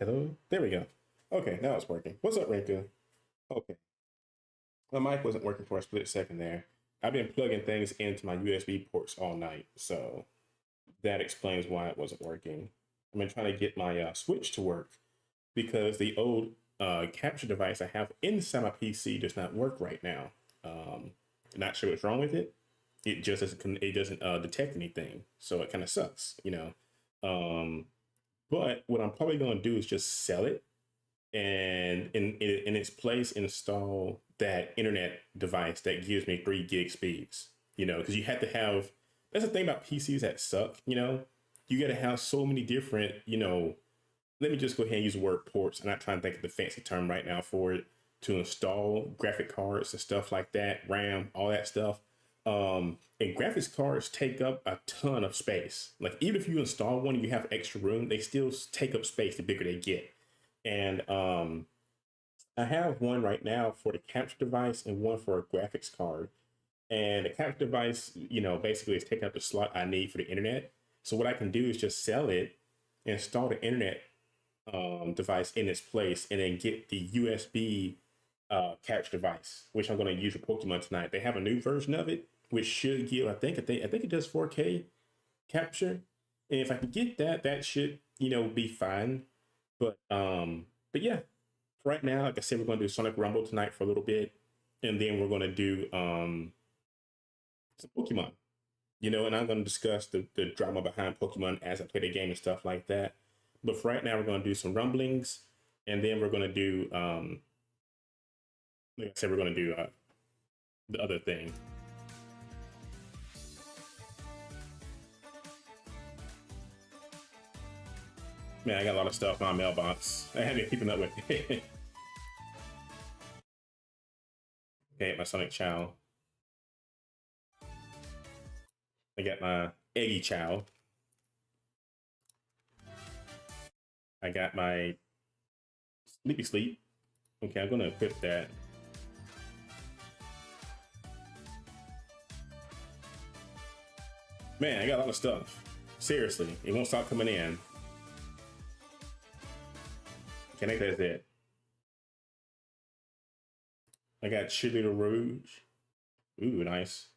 Hello? There we go. Okay, now it's working. What's up, Rinka? Okay. My mic wasn't working for a split second there. I've been plugging things into my USB ports all night, so that explains why it wasn't working. I've been trying to get my Switch to work because the old capture device I have inside my PC does not work right now. Not sure what's wrong with it. It doesn't detect anything, so it kind of sucks. Um, but what I'm probably going to do is just sell it and in its place install that internet device that gives me 3 gig speeds. Because you have to have. That's the thing about PCs that suck. You got to have so many different. Let me just go ahead and use the word ports. I'm not trying to think of the fancy term right now for it to install graphic cards and stuff like that, RAM, all that stuff. And graphics cards take up a ton of space. Like even if you install one and you have extra room, they still take up space the bigger they get. And I have one right now for the capture device and one for a graphics card. And the capture device, basically is taking up the slot I need for the internet. So what I can do is just sell it, install the internet device in its place, and then get the USB capture device, which I'm going to use for Pokemon tonight. They have a new version of it, which should give, I think it does 4K capture. And if I can get that, that should, be fine. But yeah, right now, like I said, we're going to do Sonic Rumble tonight for a little bit, and then we're going to do some Pokemon. And I'm going to discuss the drama behind Pokemon as I play the game and stuff like that. But for right now, we're going to do some rumblings, and then we're going to do, like I said, we're going to do the other thing. Man, I got a lot of stuff in my mailbox. I haven't been keeping up with it. Okay, my Sonic Chow. I got my Eggy Chow. I got my Sleepy Sleep. Okay, I'm gonna equip that. Man, I got a lot of stuff. Seriously, it won't stop coming in. Okay, I think that's it. I got Cheerleader Rouge. Ooh, nice.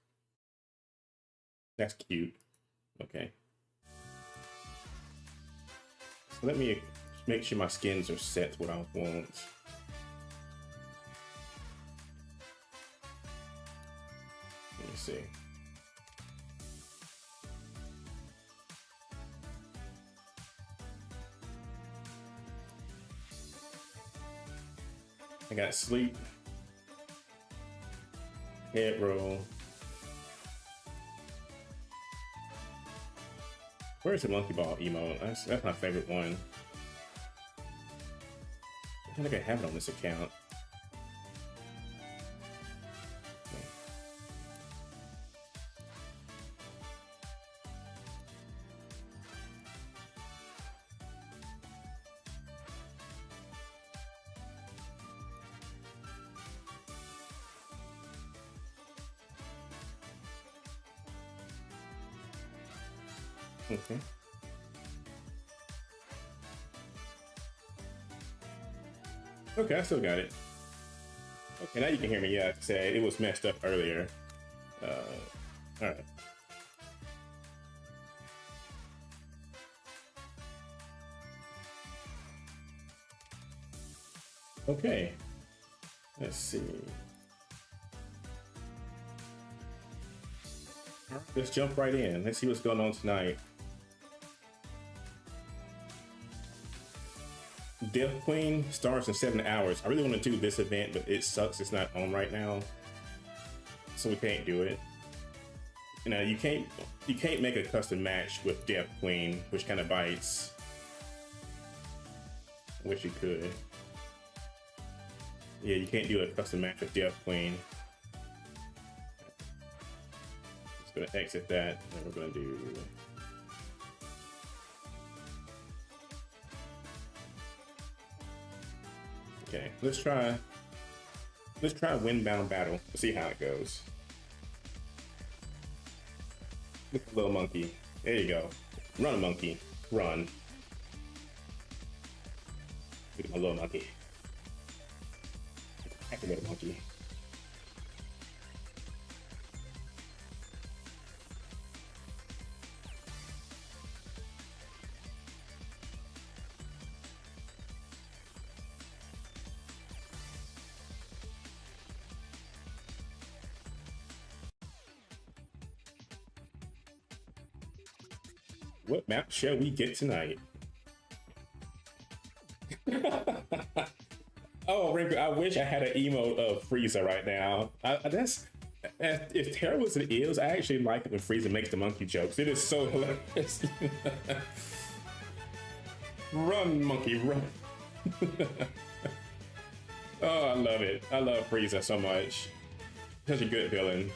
That's cute. Okay. So let me make sure my skins are set to what I want. Let me see. I got Sleep, Head Roll. Where's the Monkey Ball emote? That's my favorite one. I think I have it on this account. Okay. Okay, I still got it. Okay, now you can hear me. Yeah, say it was messed up earlier. All right. Okay. Let's see. Let's jump right in. Let's see what's going on tonight. Death Queen starts in 7 hours. I really want to do this event, but it sucks. It's not on right now, so we can't do it. You can't make a custom match with Death Queen, which kind of bites. I wish you could. Yeah, you can't do a custom match with Death Queen. Just gonna exit that, and we're gonna do. Okay, let's try Windbound Battle. Let's see how it goes. Look at the little monkey. There you go. Run, monkey. Run. Look at my little monkey. Heck of a little monkey. What map shall we get tonight? Oh, Rinker, I wish I had an emote of Frieza right now. That's as terrible as it is. I actually like it when Frieza makes the monkey jokes. It is so hilarious. Run, monkey, run. Oh, I love it. I love Frieza so much. Such a good villain.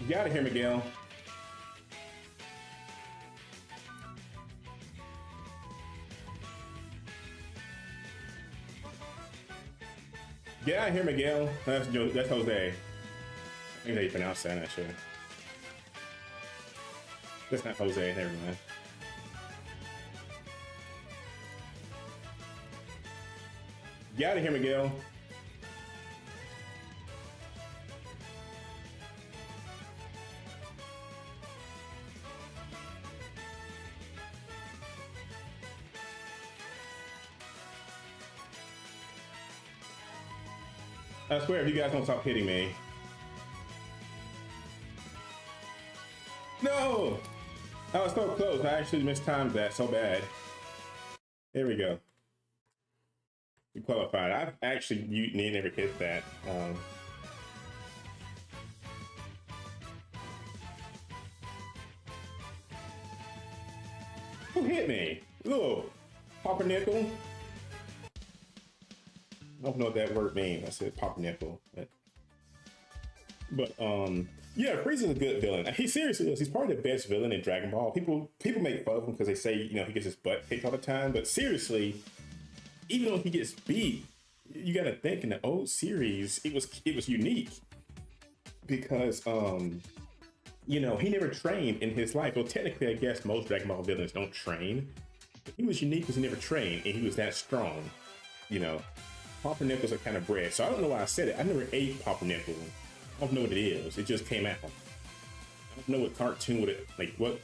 Get out of here, Miguel. Get out of here, Miguel. That's Jose. I think how you pronounce that, actually. That's not Jose, never mind. Get out of here, Miguel. I swear, if you guys don't stop hitting me. No! I was so close. I actually mistimed that so bad. There we go. We qualified. I've actually never hit that. Who hit me? Little Pumpernickel? I don't know what that word means. I said Pumpernickel. But yeah, Frieza's a good villain. He seriously is. He's probably the best villain in Dragon Ball. People make fun of him because they say, you know, he gets his butt kicked all the time. But seriously, even though he gets beat, you got to think in the old series, it was unique because you know, he never trained in his life. Well, technically, I guess most Dragon Ball villains don't train. But he was unique because he never trained and he was that strong. You know, Pumpernickels are kind of bred. So I don't know why I said it. I never ate Pumpernickel. I don't know what it is. It just came out. I don't know what cartoon would it, like what,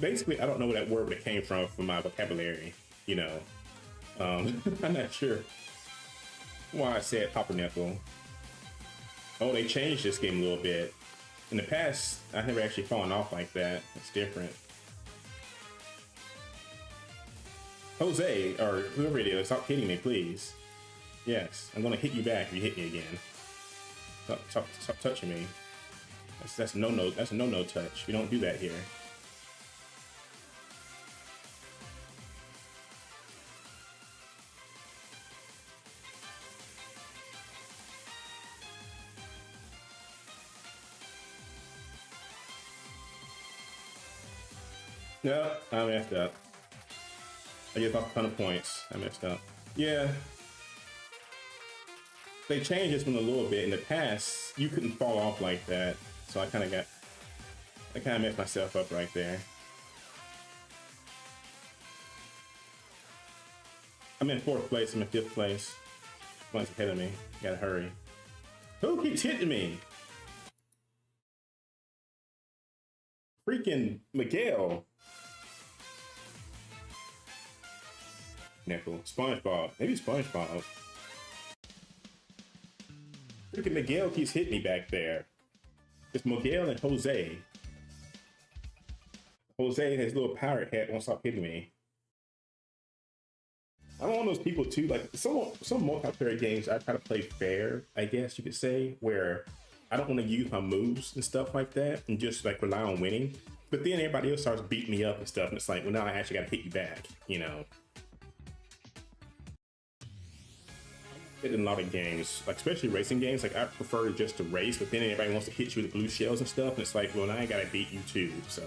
basically I don't know where that word would have came from my vocabulary, you know. I'm not sure why I said Pumpernickel. Oh, they changed this game a little bit. In the past, I never actually fallen off like that. It's different. Jose, or whoever it is, stop hitting me, please. Yes, I'm gonna hit you back if you hit me again. Stop touching me. That's a no-no. That's a no-no touch. We don't do that here. No, I messed up. I get off a ton of points. I messed up. Yeah. They changed this one a little bit. In the past, you couldn't fall off like that. So I kind of messed myself up right there. I'm in 4th place. I'm in 5th place. One's ahead of me. Gotta hurry. Who keeps hitting me? Freaking Miguel. Nickel. SpongeBob. Maybe SpongeBob. Freaking Miguel keeps hitting me back there. It's Miguel and Jose. Jose and his little pirate hat won't stop hitting me. I'm one of those people too, like some multiplayer games I try to play fair, I guess you could say, where I don't want to use my moves and stuff like that and just like rely on winning. But then everybody else starts beating me up and stuff, and it's like, well, now I actually got to hit you back, you know. In a lot of games, like especially racing games, like I prefer just to race, but then everybody wants to hit you with blue shells and stuff, and it's like, well, now I gotta beat you too. So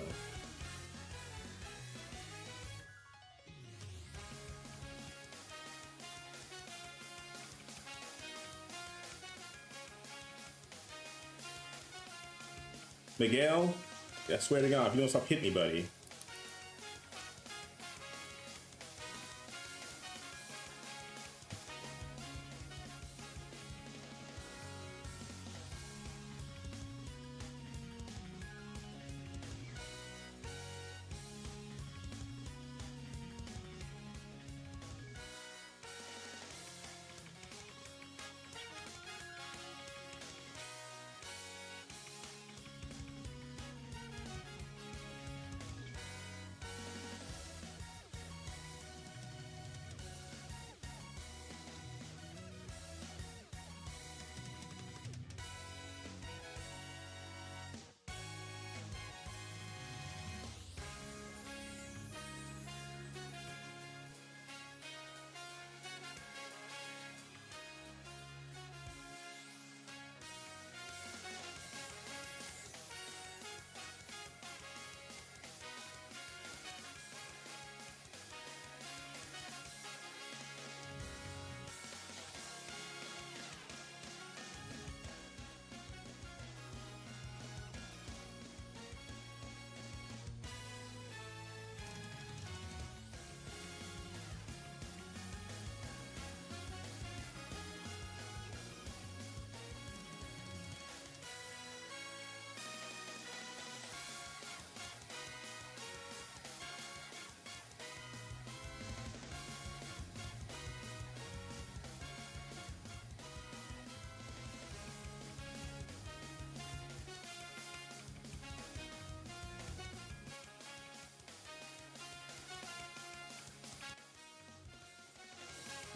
Miguel, I swear to God, if you don't stop hitting me, buddy.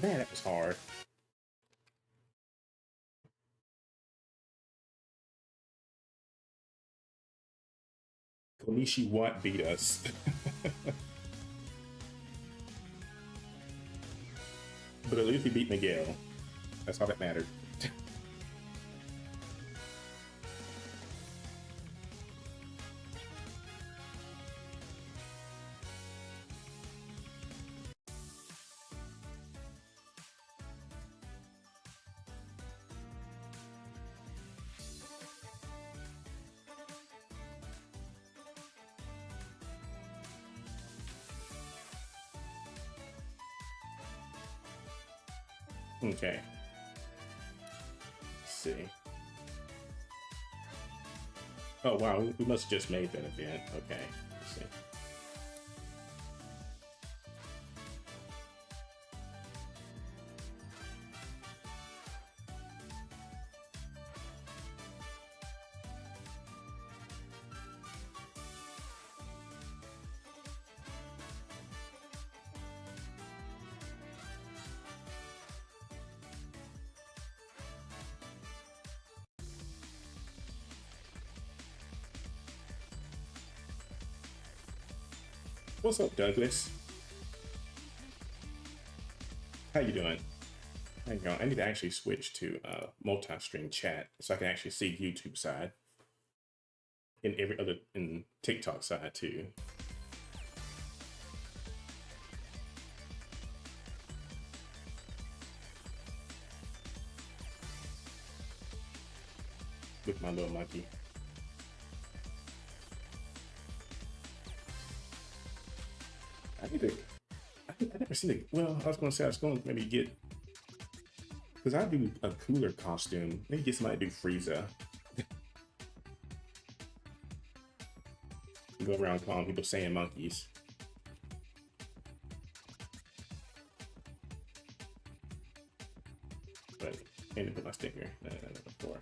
Man, that was hard. Konishi Watt beat us. But at least he beat Miguel. That's all that mattered. Okay. Let's see. Oh wow, we must have just made that event. Okay. Let's see. What's up, Douglas? How you doing? Hang on, I need to actually switch to multi-stream chat so I can actually see YouTube side and every other in TikTok side too. With my little monkey. I need to. I never seen it. Well, I was going to say I was going to maybe get, because I do a cooler costume. Maybe get somebody to do Frieza. Go around calling people saying monkeys. But I need to put my sticker before.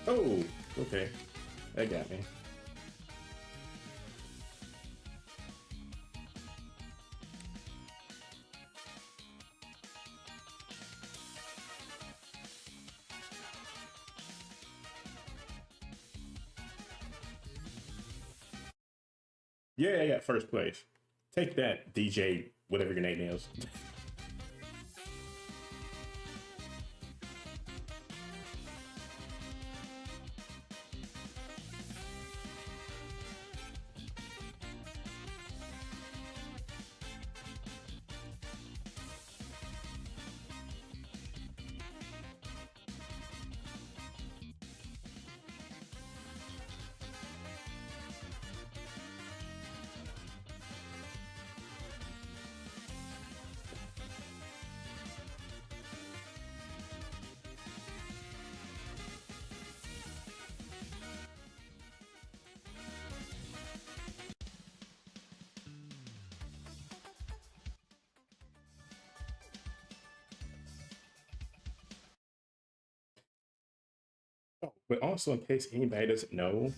Oh, okay. That got me. Yeah, I got first place. Take that, DJ, whatever your name is. Oh, but also, in case anybody doesn't know,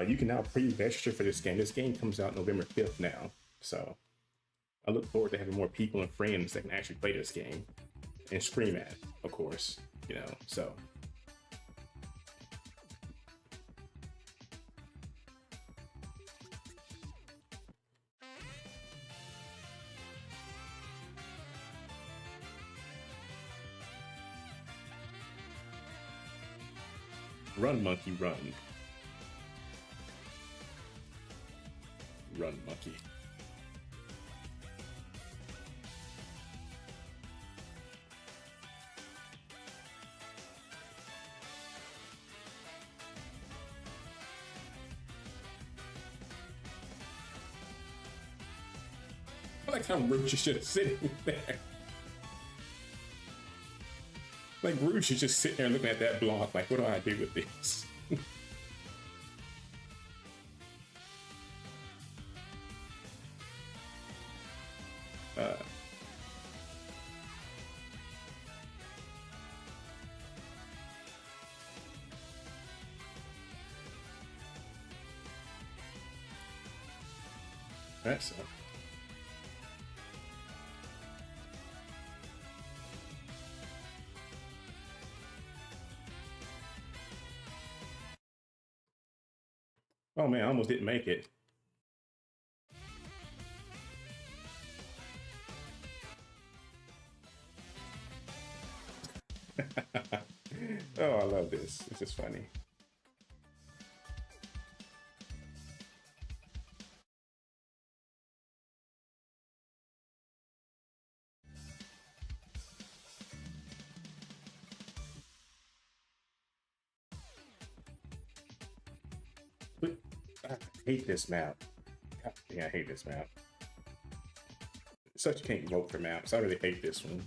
you can now pre-register for this game. This game comes out November 5th now. So I look forward to having more people and friends that can actually play this game and stream at, of course, you know, so. Run, monkey, run. Run, monkey. I like how Roach is just sitting there. Like, Roach is just sitting there looking at that block, like, what do I do with this? That's Oh man, I almost didn't make it. Oh, I love this. This is funny. But I hate this map. God, yeah, I hate this map. Such can't vote for maps. I really hate this one.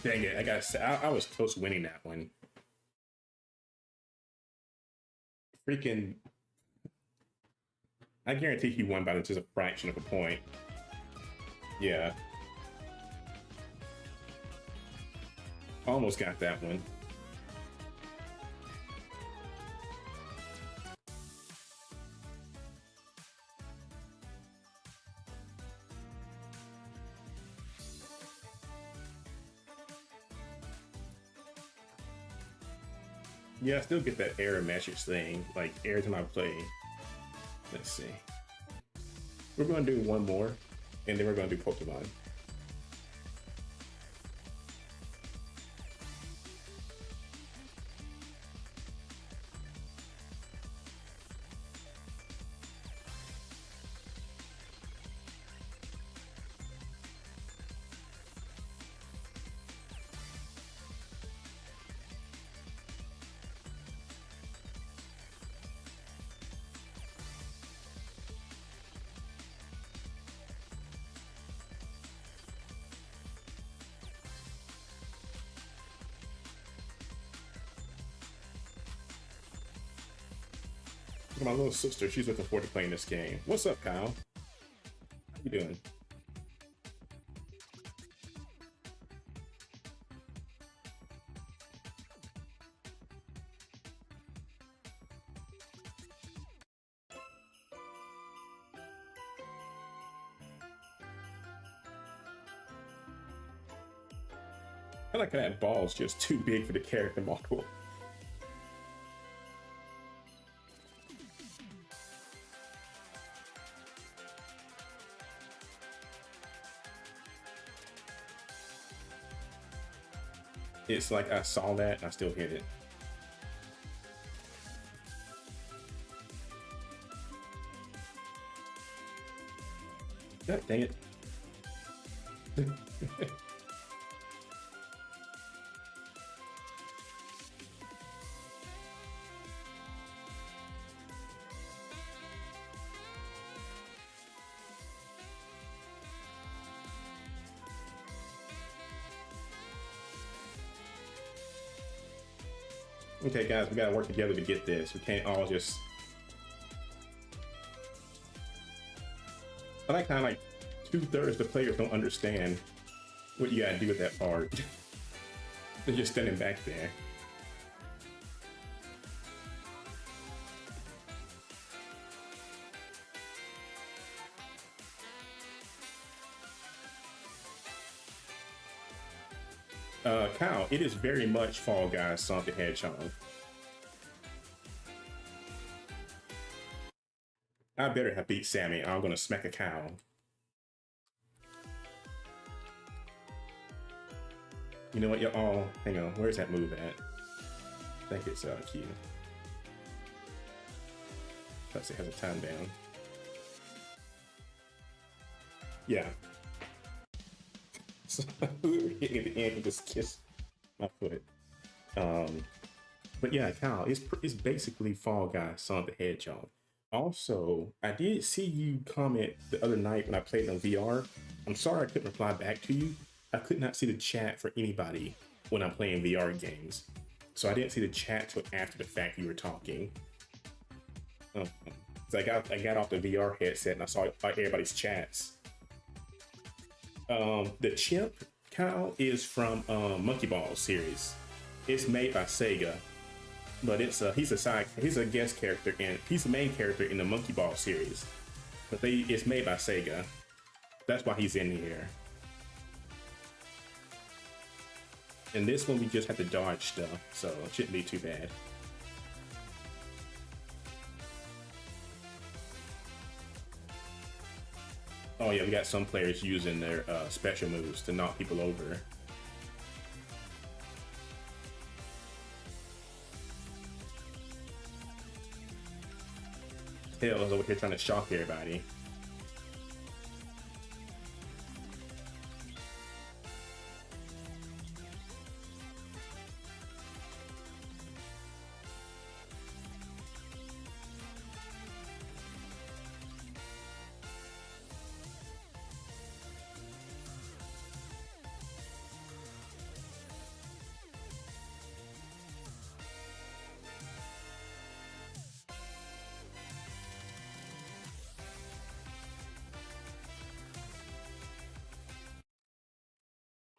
Dang it! I was close to winning that one. Freaking! I guarantee he won by just a fraction of a point. Yeah, almost got that one. Yeah, I still get that error message thing, like every time I play. Let's see. We're going to do one more, and then we're going to do Pokemon. My little sister, she's looking forward to playing this game. What's up, Kyle? How you doing? I like how that ball's just too big for the character model. It's like I saw that and I still hit it. God dang it. Okay, guys, we gotta work together to get this. We can't all just. I like how like 2/3 of the players don't understand what you gotta do with that part. They're just standing back there. Kyle, it is very much Fall Guys Sonic the Hedgehog. I better have beat Sammy. I'm gonna smack a cow. You know what, y'all? Oh, hang on. Where's that move at? I think it's Q. Plus it has a time down. Yeah. So we were hitting at the end and just kissed my foot. But yeah, Kyle, it's basically Fall Guys Sonic the Hedgehog. Also, I did see you comment the other night when I played on VR. I'm sorry I couldn't reply back to you. I could not see the chat for anybody when I'm playing VR games. So I didn't see the chat till after the fact you were talking. So I got off the VR headset and I saw everybody's chats. The chimp, Kyle, is from Monkey Ball series. It's made by Sega, but he's a guest character and he's the main character in the Monkey Ball series. But it's made by Sega. That's why he's in here. And this one we just have to dodge stuff, so it shouldn't be too bad. Oh yeah, we got some players using their special moves to knock people over. Tails over here trying to shock everybody.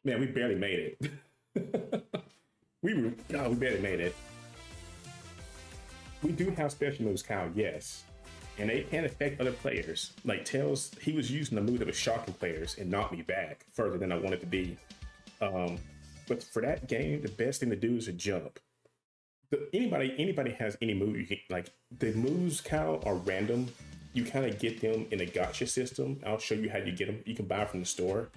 Man, we barely made it. We barely made it. We do have special moves, Kyle, yes. And they can affect other players. Like Tails, he was using a move that was shocking players and knocked me back further than I wanted to be. But for that game, the best thing to do is to jump. Anybody has any move you can, like the moves, Kyle, are random. You kind of get them in a gotcha system. I'll show you how you get them. You can buy from the store.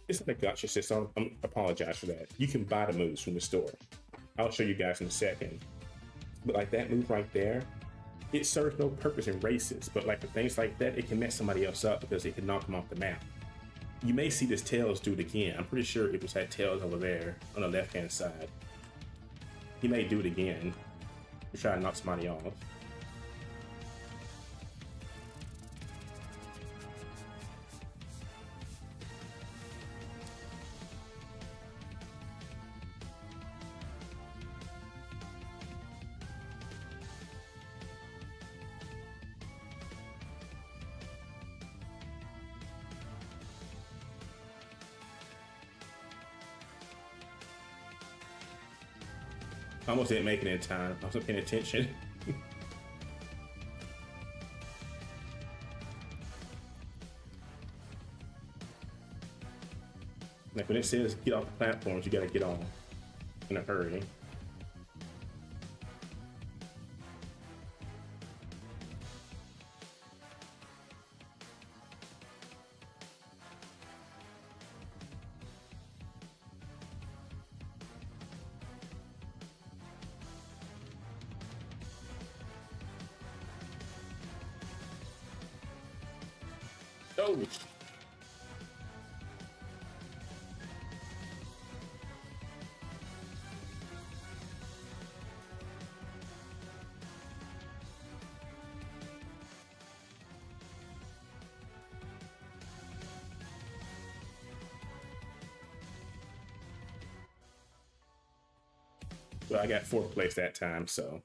It's not a gotcha system. I apologize for that. You can buy the moves from the store. I'll show you guys in a second. But like that move right there, it serves no purpose in races. But like for things like that, it can mess somebody else up because it can knock them off the map. You may see this Tails do it again. I'm pretty sure it was that Tails over there on the left-hand side. He may do it again to try to knock somebody off. I almost didn't make it in time. I wasn't paying attention. Like when it says get off the platforms, you gotta get on in a hurry. Oh, well, I got fourth place that time, so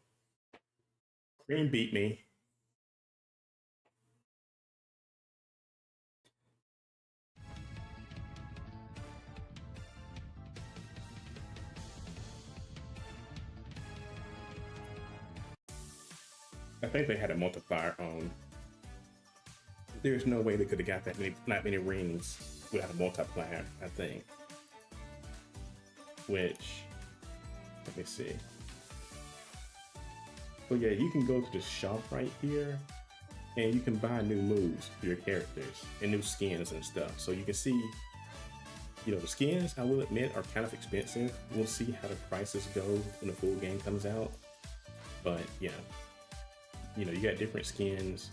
Cream beat me. I think they had a multiplier on. There's no way they could have got that many rings without a multiplier, I think. Which, let me see. So yeah, you can go to the shop right here and you can buy new moves for your characters and new skins and stuff. So you can see, you know, the skins, I will admit, are kind of expensive. We'll see how the prices go when the full game comes out. But yeah, you know, you got different skins.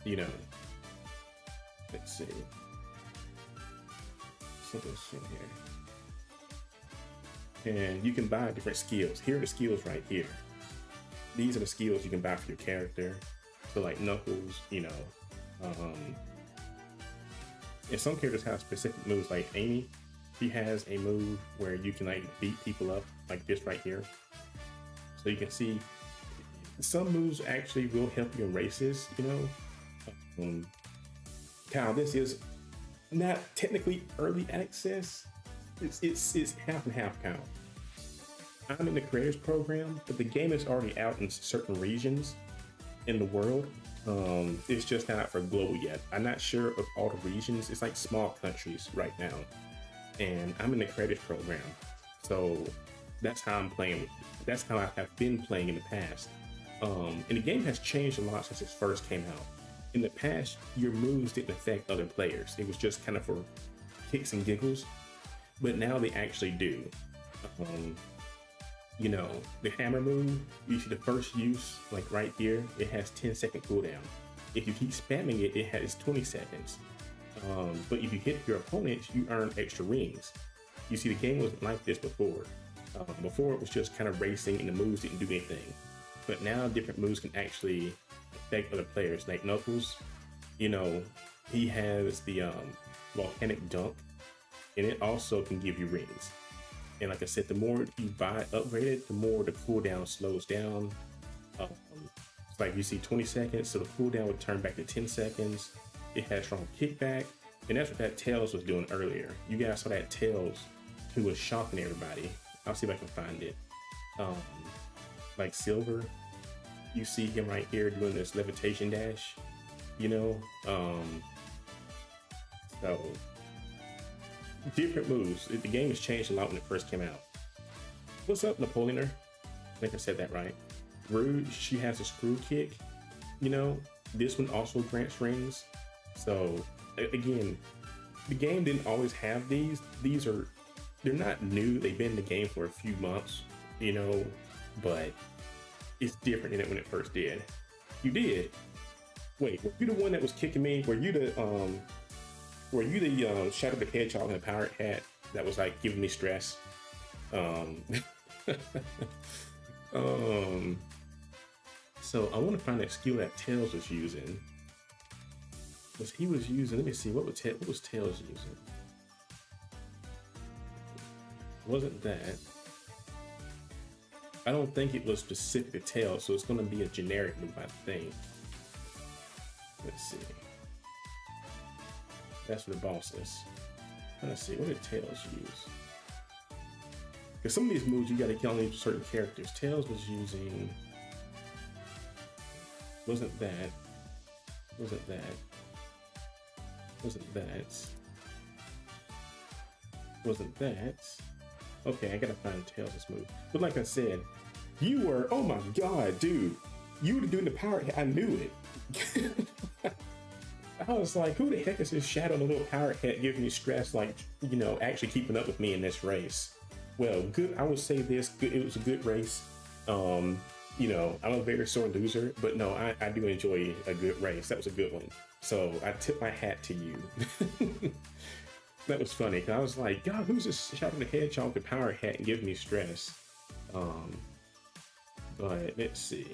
You know, let's see. So this in here. And you can buy different skills. Here are the skills right here. These are the skills you can buy for your character. So like Knuckles, you know, and some characters have specific moves. Like Amy, she has a move where you can like beat people up like this right here. So you can see some moves actually will help you in races, you know. Kyle, this is not technically early access. It's half and half, Kyle. I'm in the creators program, but the game is already out in certain regions in the world. It's just not out for global yet. I'm not sure of all the regions. It's like small countries right now, and I'm in the creators program, so that's how I'm playing. That's how I have been playing in the past. And the game has changed a lot since it first came out. In the past, your moves didn't affect other players. It was just kind of for kicks and giggles, but now they actually do. You know, the hammer move, you see the first use, like right here, it has 10-second cooldown. If you keep spamming it, it has 20 seconds. But if you hit your opponents, you earn extra rings. You see, the game wasn't like this before. Before it was just kind of racing and the moves didn't do anything. But now different moves can actually affect other players. Like Knuckles, you know, he has the volcanic dunk, and it also can give you rings. And like I said, the more you buy upgraded, the more the cooldown slows down. It's like you see 20 seconds, so the cooldown would turn back to 10 seconds. It has strong kickback, And that's what that Tails was doing earlier. You guys saw that Tails who was shocking everybody. I'll see if I can find it. Like Silver, you see him right here doing this levitation dash, you know? So different moves. The game has changed a lot when it first came out. What's up, Napoleoner? I think I said that right. Rude, she has a screw kick, you know? This one also grants rings. So again, the game didn't always have these. They're not new. They've been in the game for a few months, you know, but it's different than it when it first did. You did. Wait, were you the one that was kicking me? Were you the Shadow the Hedgehog in a pirate hat that was like giving me stress? So I want to find that skill that Tails was using. He was using, let me see, what was Tails using? Wasn't that? I don't think it was specific to Tails, so it's going to be a generic move, I think. Let's see. That's what the boss is. Let's see, what did Tails use? Because some of these moves you got to kill only certain characters. Tails was using. Wasn't that? Okay, I gotta find Tails' move. But like I said, you were, oh my god, dude. You were doing the pirate, I knew it. I was like, who the heck is this Shadow, the little pirate hat giving me stress, like, you know, actually keeping up with me in this race? Well, good, I would say this, it was a good race. You know, I'm a very sore loser, but no, I do enjoy a good race. That was a good one. So I tip my hat to you. That was funny, because I was like, God, who's this Shadow the Hedgehog with the power hat and giving me stress? But let's see.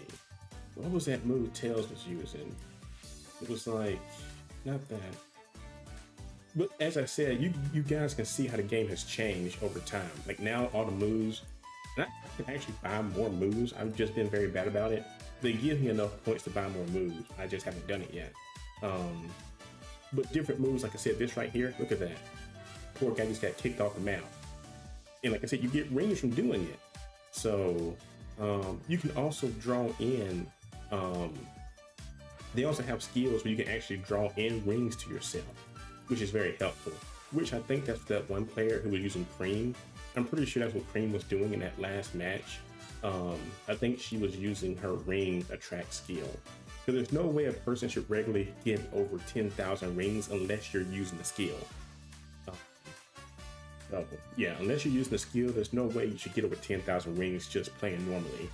What was that move Tails was using? It was like, not that. But as I said, you guys can see how the game has changed over time. Like now all the moves, and I can actually buy more moves. I've just been very bad about it. They give me enough points to buy more moves. I just haven't done it yet. But different moves, like I said, this right here, look at that. Poor guy just got kicked off the map. And like I said, you get rings from doing it. So you can also draw in, they also have skills where you can actually draw in rings to yourself, which is very helpful. Which I think that's that one player who was using Cream. I'm pretty sure that's what Cream was doing in that last match. I think she was using her ring attract skill. Because there's no way a person should regularly get over 10,000 rings unless you're using the skill. Yeah, unless you're using the skill, there's no way you should get over 10,000 rings just playing normally.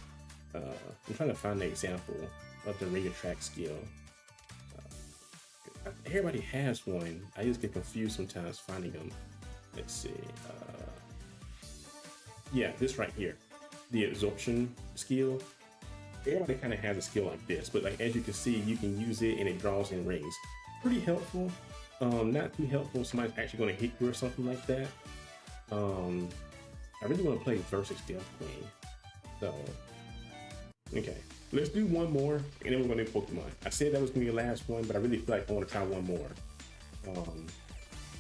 I'm trying to find an example of the ring attract skill. Everybody has one. I just get confused sometimes finding them. Let's see. Yeah, this right here, the absorption skill. Everybody kind of has a skill like this, but like as you can see, you can use it and it draws in rings. Pretty helpful. Not too helpful if somebody's actually going to hit you or something like that. I really want to play versus Death Queen. So, okay, let's do one more, and then we're going to do Pokemon. I said that was going to be the last one, but I really feel like I want to try one more.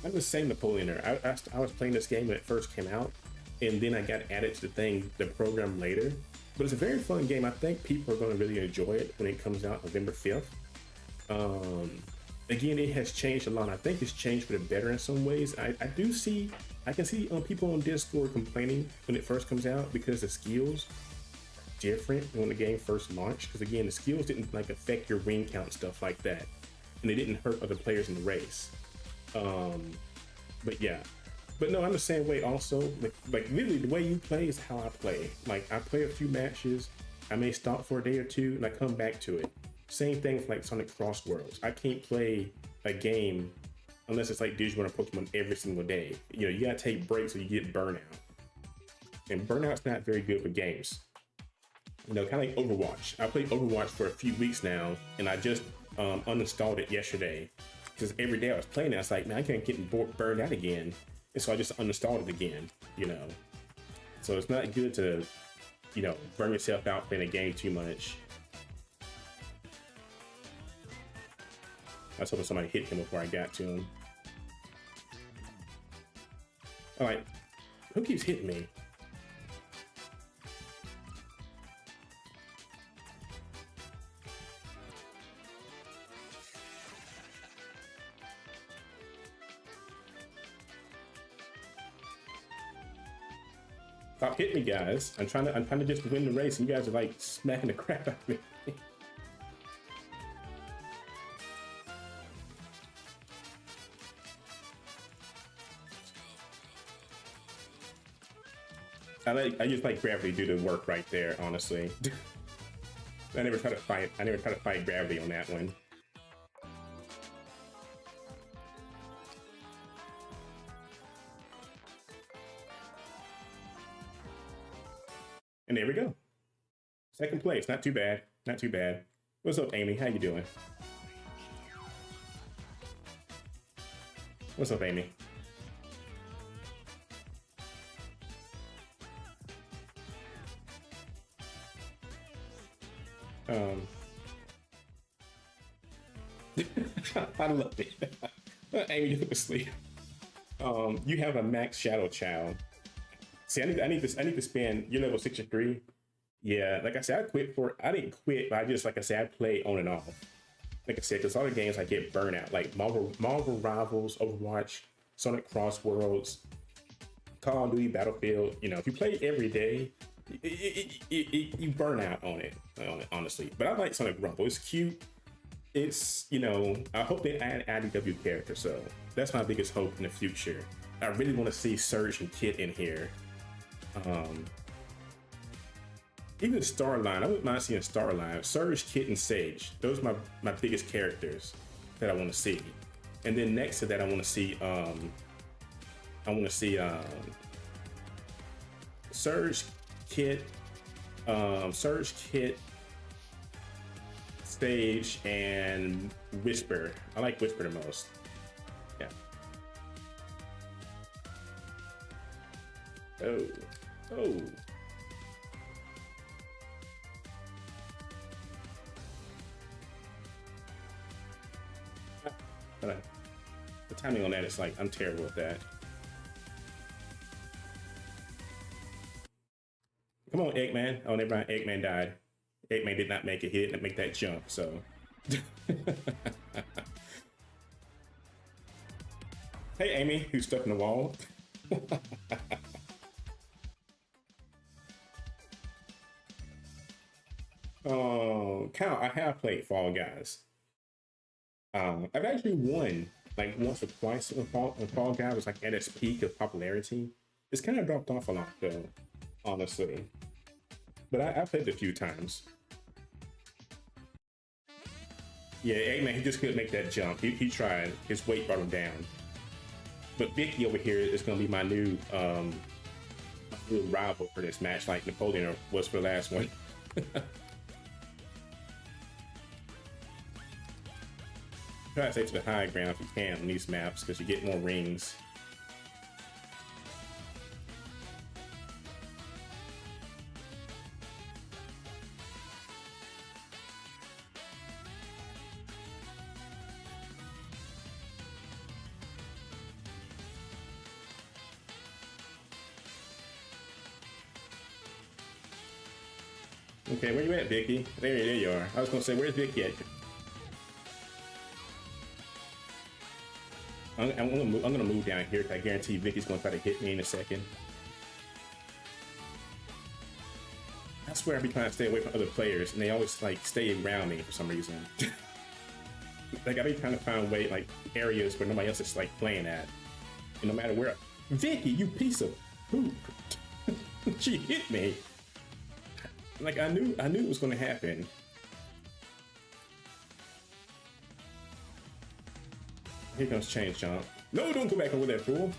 I'm just saying Napoleoner. I was playing this game when it first came out, and then I got added to the program later. But it's a very fun game. I think people are going to really enjoy it when it comes out November 5th. Again, it has changed a lot. I think it's changed for the better in some ways. I can see people on Discord complaining when it first comes out because the skills are different when the game first launched. Because again, the skills didn't like affect your ring count and stuff like that, and they didn't hurt other players in the race. But yeah. But no, I'm the same way also. Like literally the way you play is how I play. Like I play a few matches, I may stop for a day or two and I come back to it. Same thing with like Sonic Cross Worlds. I can't play a game unless it's like Digimon or Pokemon every single day. You know, you gotta take breaks or you get burnout. And burnout's not very good for games. You know, kind of like Overwatch. I played Overwatch for a few weeks now and I just uninstalled it yesterday. Because every day I was playing it, I was like, man, I can't get burned out again. And so I just uninstalled it again, you know. So it's not good to, you know, burn yourself out playing a game too much. I was hoping somebody hit him before I got to him. I'm like, who keeps hitting me? Stop hitting me, guys. I'm trying to just win the race, and you guys are like smacking the crap out of me. I just like gravity do the work right there, honestly. I never try to fight gravity on that one. And there we go. Second place, not too bad, not too bad. What's up, Amy? How you doing? What's up, Amy? I love it. Amy, you took a sleep. You have a max shadow child. See, I need to spend. You're level 63. Yeah, like I said, I didn't quit, but I just, like I said, I play on and off. Like I said, because other games I get burnout, like Marvel Rivals, Overwatch, Sonic Cross Worlds, Call of Duty, Battlefield. You know, if you play every day, you burn out on it, honestly. But I like Sonic Rumble. It's cute. It's, you know, I hope they add IDW characters, so that's my biggest hope in the future. I really want to see Surge and Kit in here. Even Starline, I wouldn't mind seeing Starline. Surge, Kit, and Sage. Those are my biggest characters that I want to see. And then next to that, I want to see Surge, Kit, Sage, and Whisper. I like Whisper the most. Yeah. Oh. The timing on that is like, I'm terrible at that. Come on, Eggman. Oh, never mind. Eggman died. Eggman did not make it. He didn't make that jump, so. Hey, Amy, who's stuck in the wall. Oh, Kyle, I have played Fall Guys. I've actually won like once or twice when Fall Guys was like at its peak of popularity. It's kind of dropped off a lot though, honestly. But I played it a few times. Yeah, Eggman, he just couldn't make that jump. He tried. His weight brought him down. But Vicky over here is going to be my new rival for this match, like Napoleon was for the last one. Try to stay to the high ground if you can on these maps, because you get more rings. Okay, where you at, Vicky? There you are. I was gonna say, where's Vicky at? I'm gonna move down here, because I guarantee Vicky's gonna try to hit me in a second. I swear I be trying to stay away from other players, and they always like stay around me for some reason. Like I be trying to find way like areas where nobody else is like playing at, and no matter where. Vicky, you piece of poop! She hit me. Like I knew it was gonna happen. Here comes Change Jump. No, don't go back over there, fool.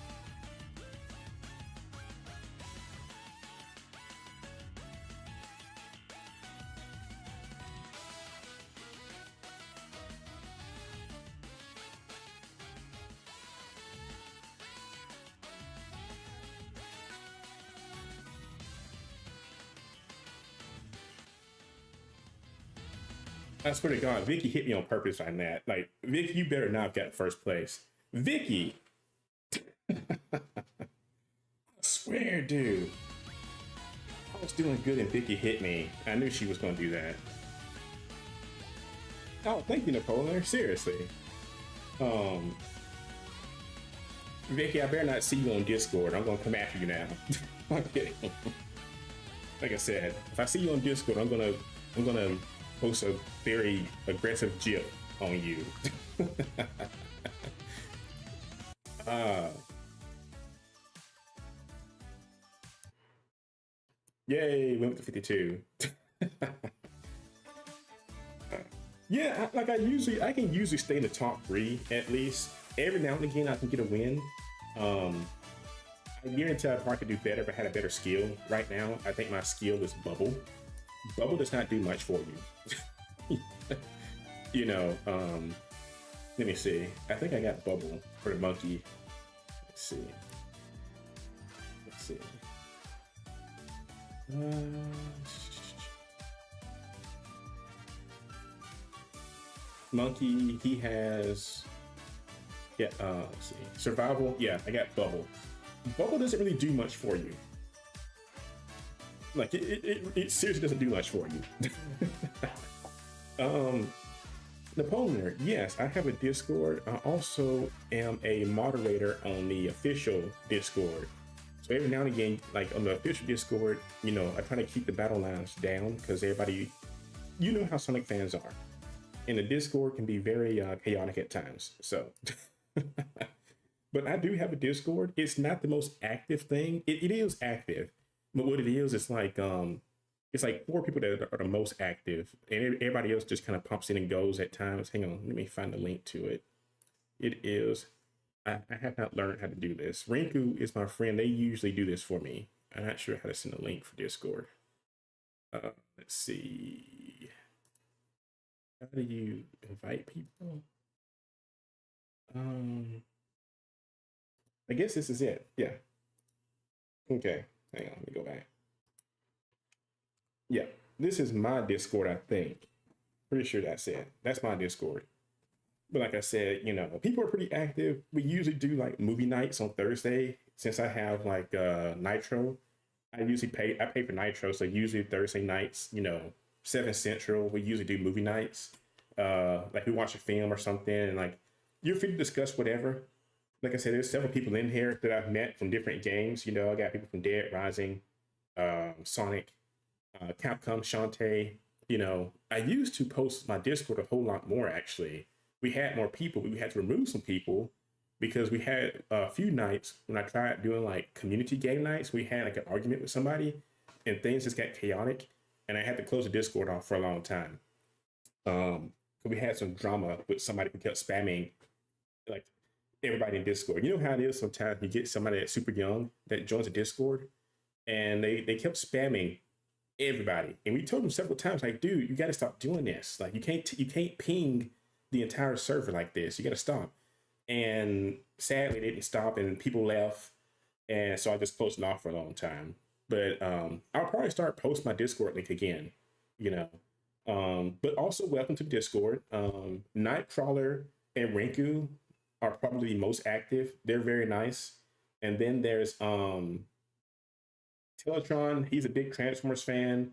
I swear to God, Vicky hit me on purpose on that. Like, Vicky, you better not have got first place. Vicky! Rare, dude. I was doing good and Vicky hit me. I knew she was gonna do that. Oh, thank you, Napoleon. Seriously. Vicky, I better not see you on Discord. I'm gonna come after you now. I'm kidding. Like I said, if I see you on Discord, I'm gonna post a very aggressive GIF on you. Yay, went to 52. Yeah, I can usually stay in the top 3 at least. Every now and again, I can get a win. I guarantee I probably could do better if I had a better skill. Right now, I think my skill is Bubble. Bubble does not do much for you. You know, let me see. I think I got Bubble for the monkey. Let's see. Let's see. Monkey, he has, yeah, let's see. Survival, yeah, I got Bubble. Bubble doesn't really do much for you. Like, it seriously doesn't do much for you. Napoleon, yes, I have a Discord. I also am a moderator on the official Discord. So every now and again, like on the official Discord, you know, I try to keep the battle lines down because everybody, you know how Sonic fans are. And the Discord can be very chaotic at times. So, but I do have a Discord. It's not the most active thing. It is active, but what it is, it's like 4 people that are the most active, and everybody else just kind of pops in and goes at times. Hang on, let me find the link to it. It is. I have not learned how to do this. Rinku is my friend. They usually do this for me. I'm not sure how to send a link for Discord. Let's see. How do you invite people? I guess this is it. Yeah. Okay. Hang on. Let me go back. Yeah. This is my Discord, I think. Pretty sure that's it. That's my Discord. But like I said, you know, people are pretty active. We usually do like movie nights on Thursday. Since I have like Nitro, I pay for Nitro. So usually Thursday nights, you know, 7 Central, we usually do movie nights. Like we watch a film or something, and like you're free to discuss whatever. Like I said, there's several people in here that I've met from different games. You know, I got people from Dead Rising, Sonic, Capcom, Shantae. You know, I used to post my Discord a whole lot more actually. We had more people, but we had to remove some people because we had a few nights when I tried doing like community game nights, we had like an argument with somebody and things just got chaotic, and I had to close the Discord off for a long time. We had some drama with somebody who kept spamming like everybody in Discord. You know how it is sometimes you get somebody that's super young that joins a Discord and they kept spamming everybody. And we told them several times, like, dude, you got to stop doing this. Like you can't ping the entire server like this. You got to stop. And sadly, they didn't stop, and people left. And so I just closed it off for a long time. But I'll probably start posting my Discord link again, you know. But also welcome to Discord. Nightcrawler and Rinku are probably the most active. They're very nice. And then there's Teletron. He's a big Transformers fan.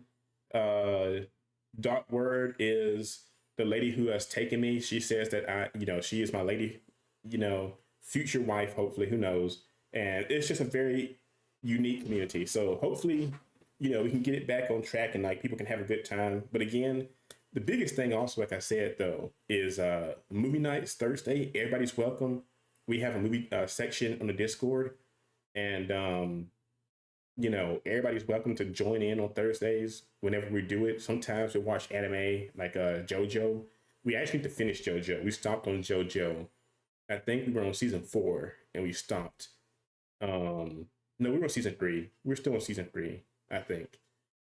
Dot Word is the lady who has taken me. She says that she is my lady, you know, future wife, hopefully, who knows. And it's just a very unique community. So hopefully, you know, we can get it back on track and like people can have a good time. But again, the biggest thing also, like I said, though, is movie nights Thursday. Everybody's welcome. We have a movie section on the Discord, and you know, everybody's welcome to join in on Thursdays whenever we do it. Sometimes we watch anime like JoJo. We actually need to finish JoJo. We stopped on JoJo. I think we were on season 4 and we stopped. No, we were on season 3. We're still on season 3, I think.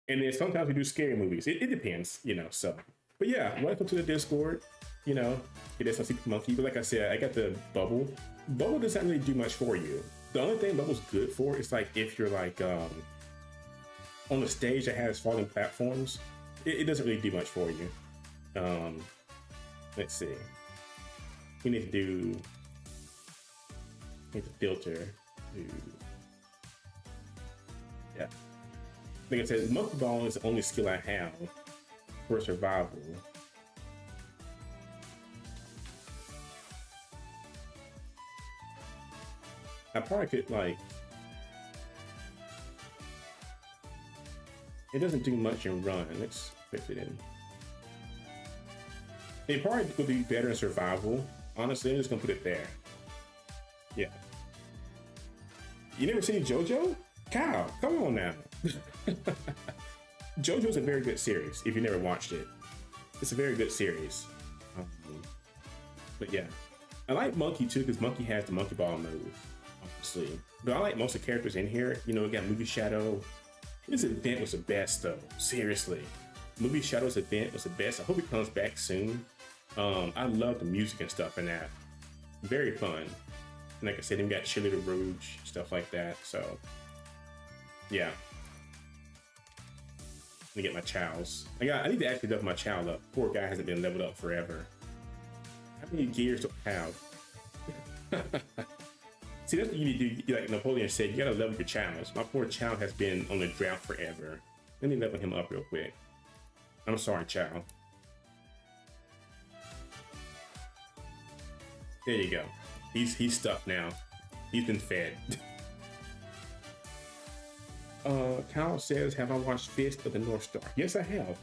And then sometimes we do scary movies. It depends, you know. So, but yeah, welcome to the Discord. You know, it is a Secret Monkey. But like I said, I got the Bubble. Bubble doesn't really do much for you. The only thing Bubble's good for is like if you're like on a stage that has falling platforms, it doesn't really do much for you. Let's see. We need to filter. Yeah. Like I said, monkey ball is the only skill I have for survival. I probably could like. It doesn't do much in run. Let's fix it in. It probably would be better in survival. Honestly, I'm just gonna put it there. Yeah. You never seen JoJo? Kyle, come on now. JoJo's a very good series. If you never watched it, it's a very good series. But yeah, I like Monkey too because Monkey has the monkey ball move, obviously. But I like most of the characters in here. You know, we got Movie Shadow. His event was the best though. Seriously, Movie Shadow's event was the best. I hope it comes back soon. I love the music and stuff in that. Very fun. And like I said, we got Cheerleader Rouge, stuff like that. So yeah. Let me get my chows. I need to actually level my chow up. Poor guy hasn't been leveled up forever. How many gears do I have? See, that's what you need to do. Like Napoleon said, you gotta level your chows. My poor chow has been on the drought forever. Let me level him up real quick. I'm sorry, chow. There you go. He's stuck now. He's been fed. Kyle says, have I watched Fist of the North Star? Yes, I have.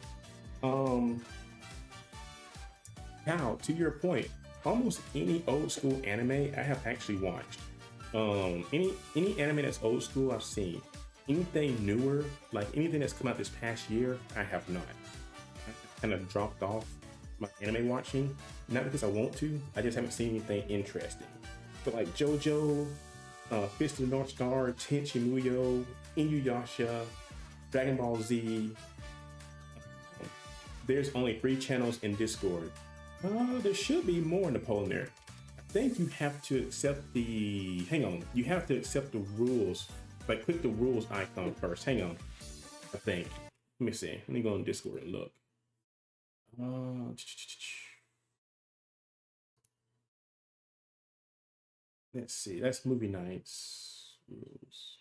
Kyle, to your point, almost any old school anime I have actually watched. Any anime that's old school I've seen. Anything newer, like anything that's come out this past year, I have not. I kind of dropped off my anime watching, not because I want to, I just haven't seen anything interesting. But like JoJo, Fist of the North Star, Tenchi Muyo, Inuyasha, Dragon Ball Z. There's only 3 channels in Discord. There should be more, Napoleon there. I think you have to accept the, hang on, you have to accept the rules. Like click the rules icon first, hang on. I think, let me see, let me go on Discord and look. Let's see, that's movie nights rules.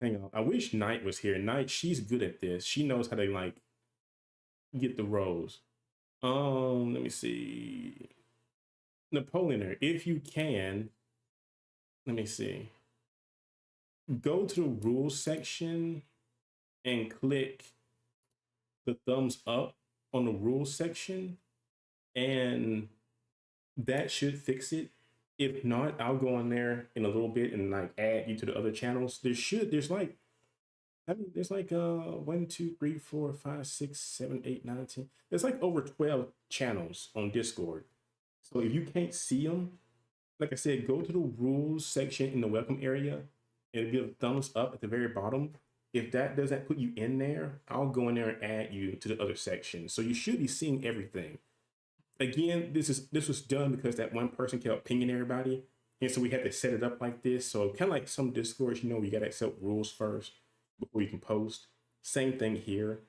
Hang on, I wish Knight was here. Knight, she's good at this. She knows how to like get the roles. Let me see. Napoleon, if you can, let me see. Go to the rules section and click the thumbs up on the rules section, and that should fix it. If not, I'll go on there in a little bit and like add you to the other channels. There's like 1, 2, 3, 4, 5, 6, 7, 8, 9, 10. There's like over 12 channels on Discord. So if you can't see them, like I said, go to the rules section in the welcome area and give a thumbs up at the very bottom. If that doesn't put you in there, I'll go in there and add you to the other section. So you should be seeing everything. Again, this was done because that one person kept pinging everybody. And so we had to set it up like this. So kind of like some Discords, you know, you got to accept rules first before you can post. Same thing here.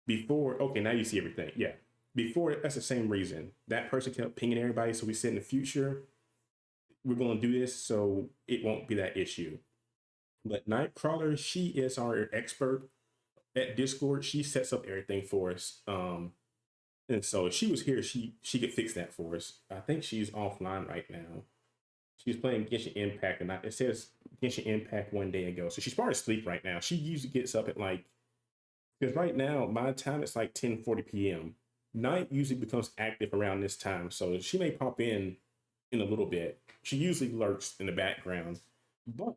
Before, okay, now you see everything. Yeah. Before, that's the same reason. That person kept pinging everybody. So we said in the future, we're going to do this so it won't be that issue. But Nightcrawler, she is our expert at Discord. She sets up everything for us. And so if she was here, she could fix that for us. I think she's offline right now. She's playing Genshin Impact, and it says Genshin Impact 1 day ago. So she's probably asleep right now. She usually gets up at like, because right now, my time, it's like 10:40 p.m. Night usually becomes active around this time. So she may pop in a little bit. She usually lurks in the background. But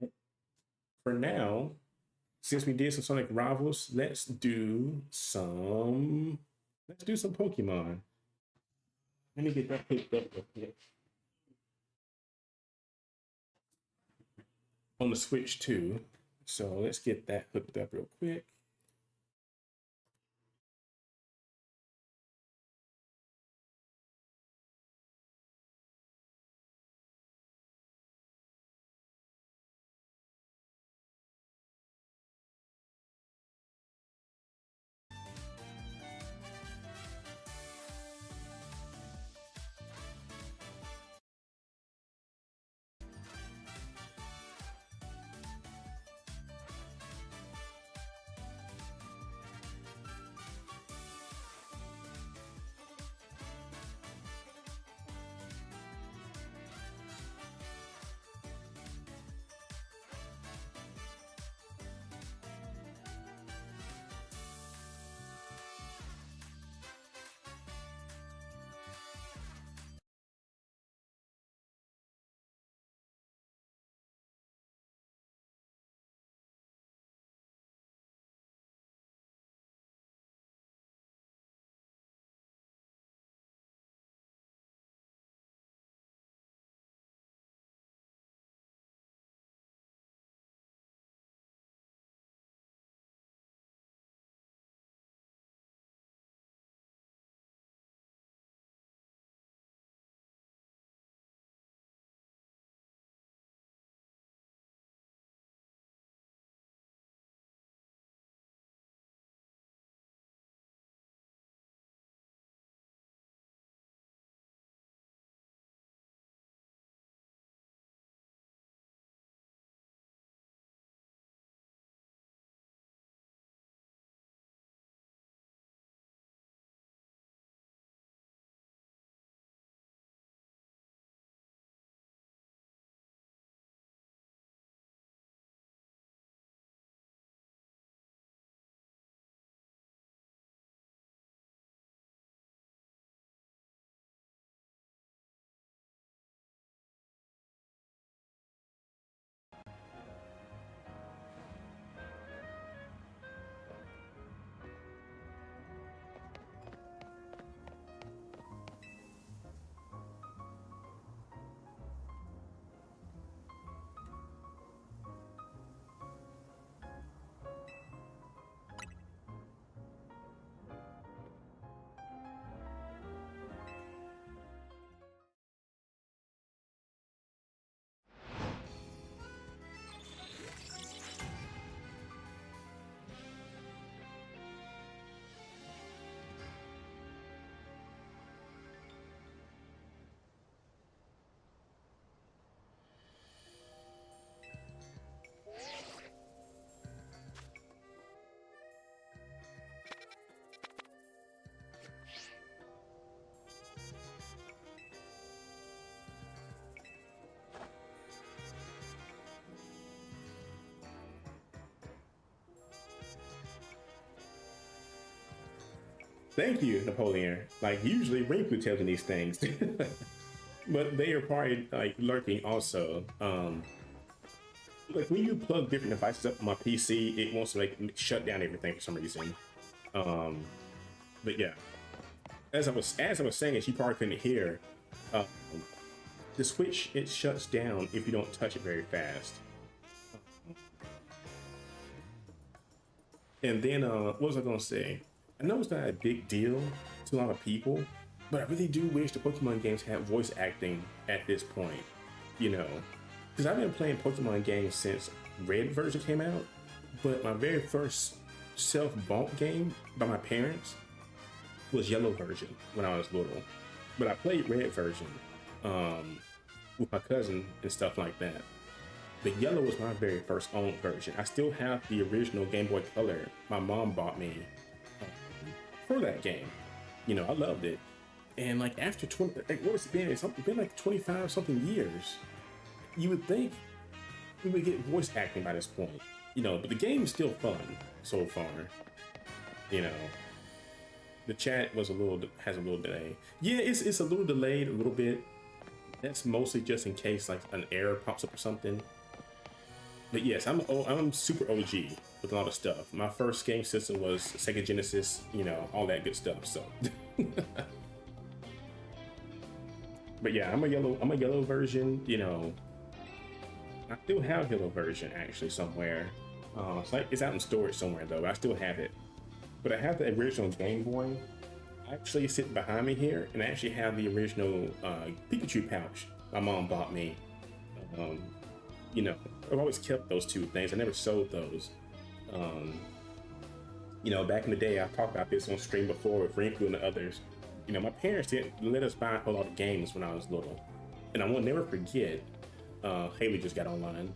for now, since we did some Sonic Rivals, let's do some Pokemon. Let me get that picked up real quick. On the Switch too. So let's get that hooked up real quick. Thank you, Napoleon. Like usually Rinku tells me these things. But they are probably like lurking also. Like when you plug different devices up on my PC, it wants to like shut down everything for some reason. Um, but yeah, as I was saying, as you probably couldn't hear, um, the switch it shuts down if you don't touch it very fast. And then what was I gonna say? I know it's not a big deal to a lot of people, but I really do wish the Pokemon games had voice acting at this point. You know, because I've been playing Pokemon games since Red version came out, but my very first self-bought game by my parents was Yellow version when I was little. But I played Red version with my cousin and stuff like that. The Yellow was my very first own version. I still have the original Game Boy Color my mom bought me for that game. You know, I loved it. And like after 20, like, what has it been? It's been like 25 something years. You would think we would get voice acting by this point, you know, but the game is still fun so far. You know, the chat has a little delay. Yeah, it's a little delayed a little bit. That's mostly just in case like an error pops up or something. But yes, I'm super OG with a lot of stuff. My first game system was Sega Genesis, you know, all that good stuff. So, but yeah, I'm a yellow version. You know, I still have yellow version actually somewhere. It's out in storage somewhere though. But I still have it. But I have the original Game Boy actually sitting behind me here, and I actually have the original Pikachu pouch my mom bought me. You know, I've always kept those two things. I never sold those. You know, back in the day, I've talked about this on stream before with Rinku and the others. You know, my parents didn't let us buy a whole lot of games when I was little. And I will never forget, Haley just got online.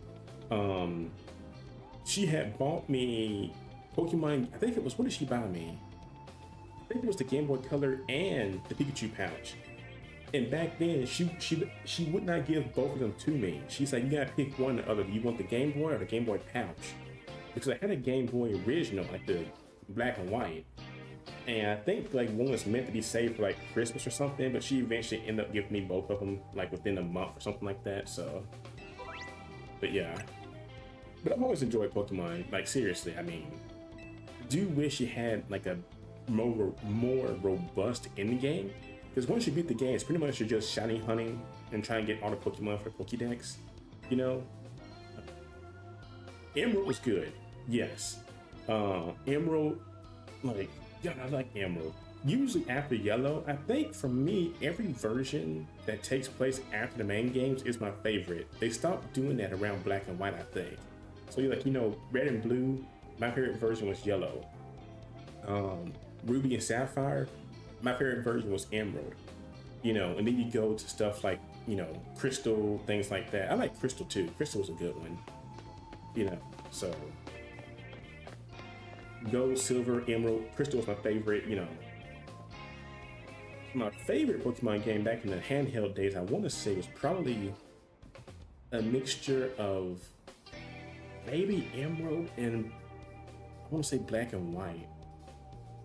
She had bought me Pokemon, I think it was, what did she buy me? I think it was the Game Boy Color and the Pikachu pouch. And back then, she would not give both of them to me. She's like, you gotta pick one or the other. Do you want the Game Boy or the Game Boy pouch? Because I had a Game Boy original, like the black and white. And I think like one was meant to be saved for like Christmas or something, but she eventually ended up giving me both of them like within a month or something like that. So, but yeah. But I've always enjoyed Pokemon, like seriously. I mean, I do wish you had like a more robust ending game. Because once you beat the game, it's pretty much you're just shiny hunting and trying to get all the Pokemon for Pokédex. You know? Emerald was good, yes. Emerald, like, yeah, I like Emerald. Usually after Yellow, I think for me, every version that takes place after the main games is my favorite. They stopped doing that around Black and White, I think. So you're like, you know, Red and Blue, my favorite version was Yellow. Ruby and Sapphire, my favorite version was Emerald, you know, and then you go to stuff like, you know, Crystal, things like that. I like Crystal too. Crystal was a good one, you know, so Gold, Silver, Emerald, Crystal was my favorite, you know. My favorite Pokemon game back in the handheld days, I want to say, was probably a mixture of maybe Emerald and I want to say Black and White.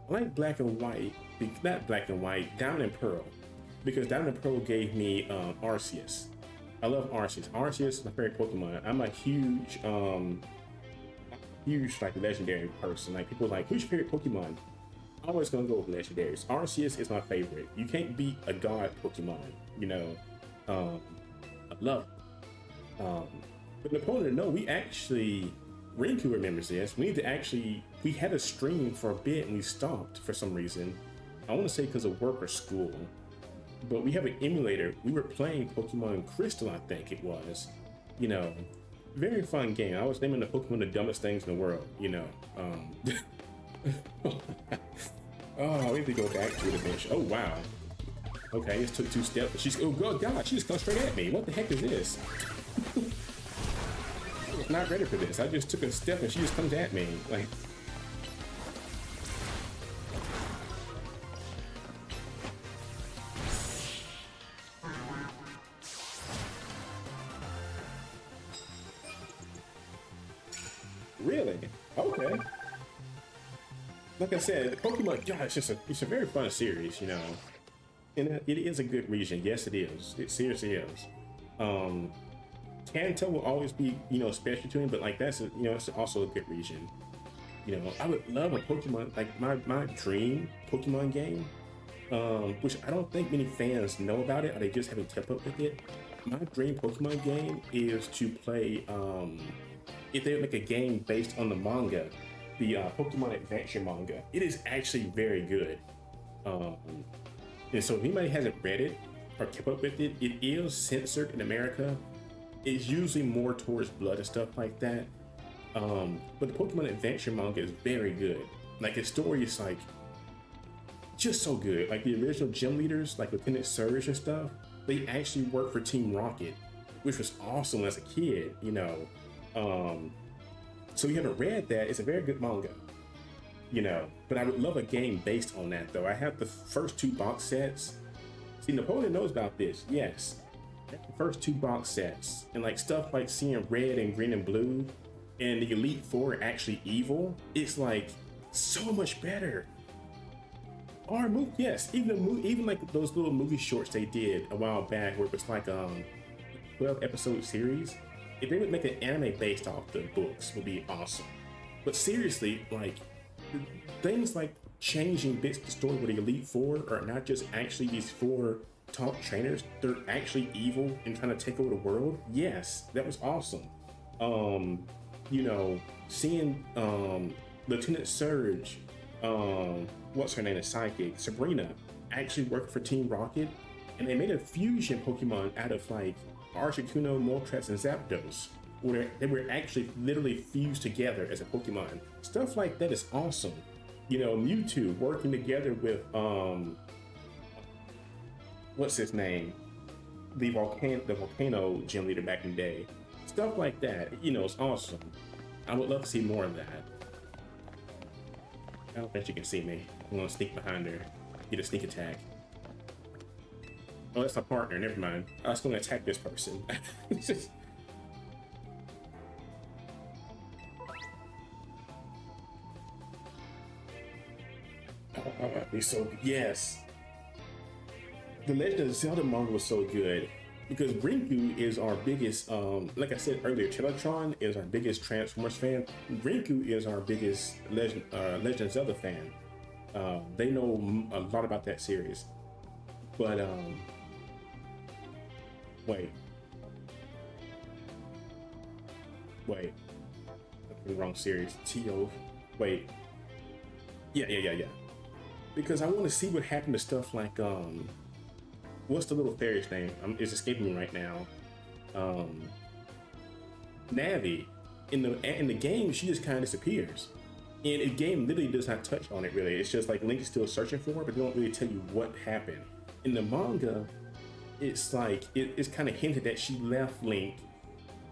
I like Black and White, not Black and White, Diamond and Pearl, because Diamond and Pearl gave me Arceus. I love Arceus. Arceus is my favorite Pokemon. I'm a huge like legendary person. Like people are like, who's your favorite Pokemon? I'm always gonna go with legendaries. Arceus is my favorite. You can't beat a god Pokemon, you know. I love it. But Napoleon, no, we actually, Rinku remembers this. We had a stream for a bit and we stopped for some reason. I want to say because of work or school. But we have an emulator. We were playing Pokemon Crystal, I think it was. You know, very fun game. I was naming the Pokemon the dumbest things in the world, you know. Oh, we have to go back to the bench. Oh, wow. Okay, I just took 2 steps. And she's, oh, God, she just comes straight at me. What the heck is this? I was not ready for this. I just took a step and she just comes at me. Like, really? Okay. like I said, Pokemon, yeah, it's a very fun series, you know, and it is a good region. Yes, it is. It seriously is. Um, Kanto will always be, you know, special to him, but like that's a, you know, it's also a good region. You know, I would love a Pokemon, like my dream Pokemon game, which I don't think many fans know about it, or they just haven't kept up with it. My dream Pokemon game is to play, if they make a game based on the manga, the Pokemon Adventure manga. It is actually very good. Um, and so if anybody hasn't read it or kept up with it, it is censored in America. It's usually more towards blood and stuff like that. But the Pokemon Adventure manga is very good. Like the story is like just so good. Like the original gym leaders, like Lieutenant Surge and stuff, they actually worked for Team Rocket, which was awesome as a kid, you know. So you haven't read that, it's a very good manga, you know. But I would love a game based on that though. I have the first two box sets. See, Napoleon knows about this, yes. The first two box sets, and like stuff like seeing red and green and blue and the Elite Four are actually evil, it's like so much better. Or move, yes, even like those little movie shorts they did a while back, where it was like 12 episode series. If they would make an anime based off the books, would be awesome. But seriously, like things like changing bits of the story with the Elite Four are not just actually these four top trainers; they're actually evil and trying to take over the world. Yes, that was awesome. You know, seeing Lieutenant Surge, what's her name, the psychic, Sabrina, actually worked for Team Rocket, and they made a fusion Pokemon out of like Articuno, Moltres, and Zapdos, where they were actually literally fused together as a Pokemon. Stuff like that is awesome. You know, Mewtwo working together with what's his name, the volcano gym leader back in the day. Stuff like that, you know, it's awesome. I would love to see more of that. I don't think she can see me. I'm gonna sneak behind her, get a sneak attack. Oh, that's my partner, never mind. I was gonna attack this person. Oh, he's so good. Yes. The Legend of Zelda manga was so good because Rinku is our biggest, like I said earlier, Teletron is our biggest Transformers fan. Rinku is our biggest Legend of Zelda fan. They know a lot about that series. But, wait. The wrong series. T.O. Wait. Yeah. Because I want to see what happened to stuff like, what's the little fairy's name? It's escaping me right now. Navi. In the game, she just kind of disappears. And the game literally does not touch on it really. It's just like Link is still searching for her, but they don't really tell you what happened. In the manga, it's like it's kind of hinted that she left Link,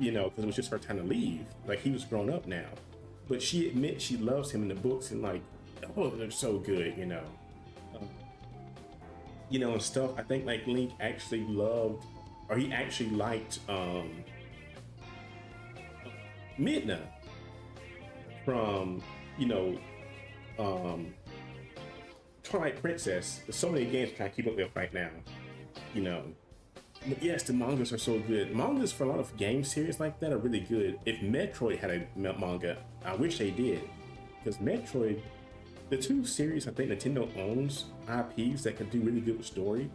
you know, because it was just her time to leave. Like he was grown up now, but she admits she loves him in the books, and like, oh, they're so good, you know. You know, and stuff. I think like Link actually loved, or he actually liked Midna from, you know, Twilight Princess. There's so many games to try to keep up with right now, you know. But yes, the mangas are so good. Mangas for a lot of game series like that are really good. If Metroid had a manga, I wish they did, because Metroid, the two series I think Nintendo owns IPs that can do really good with story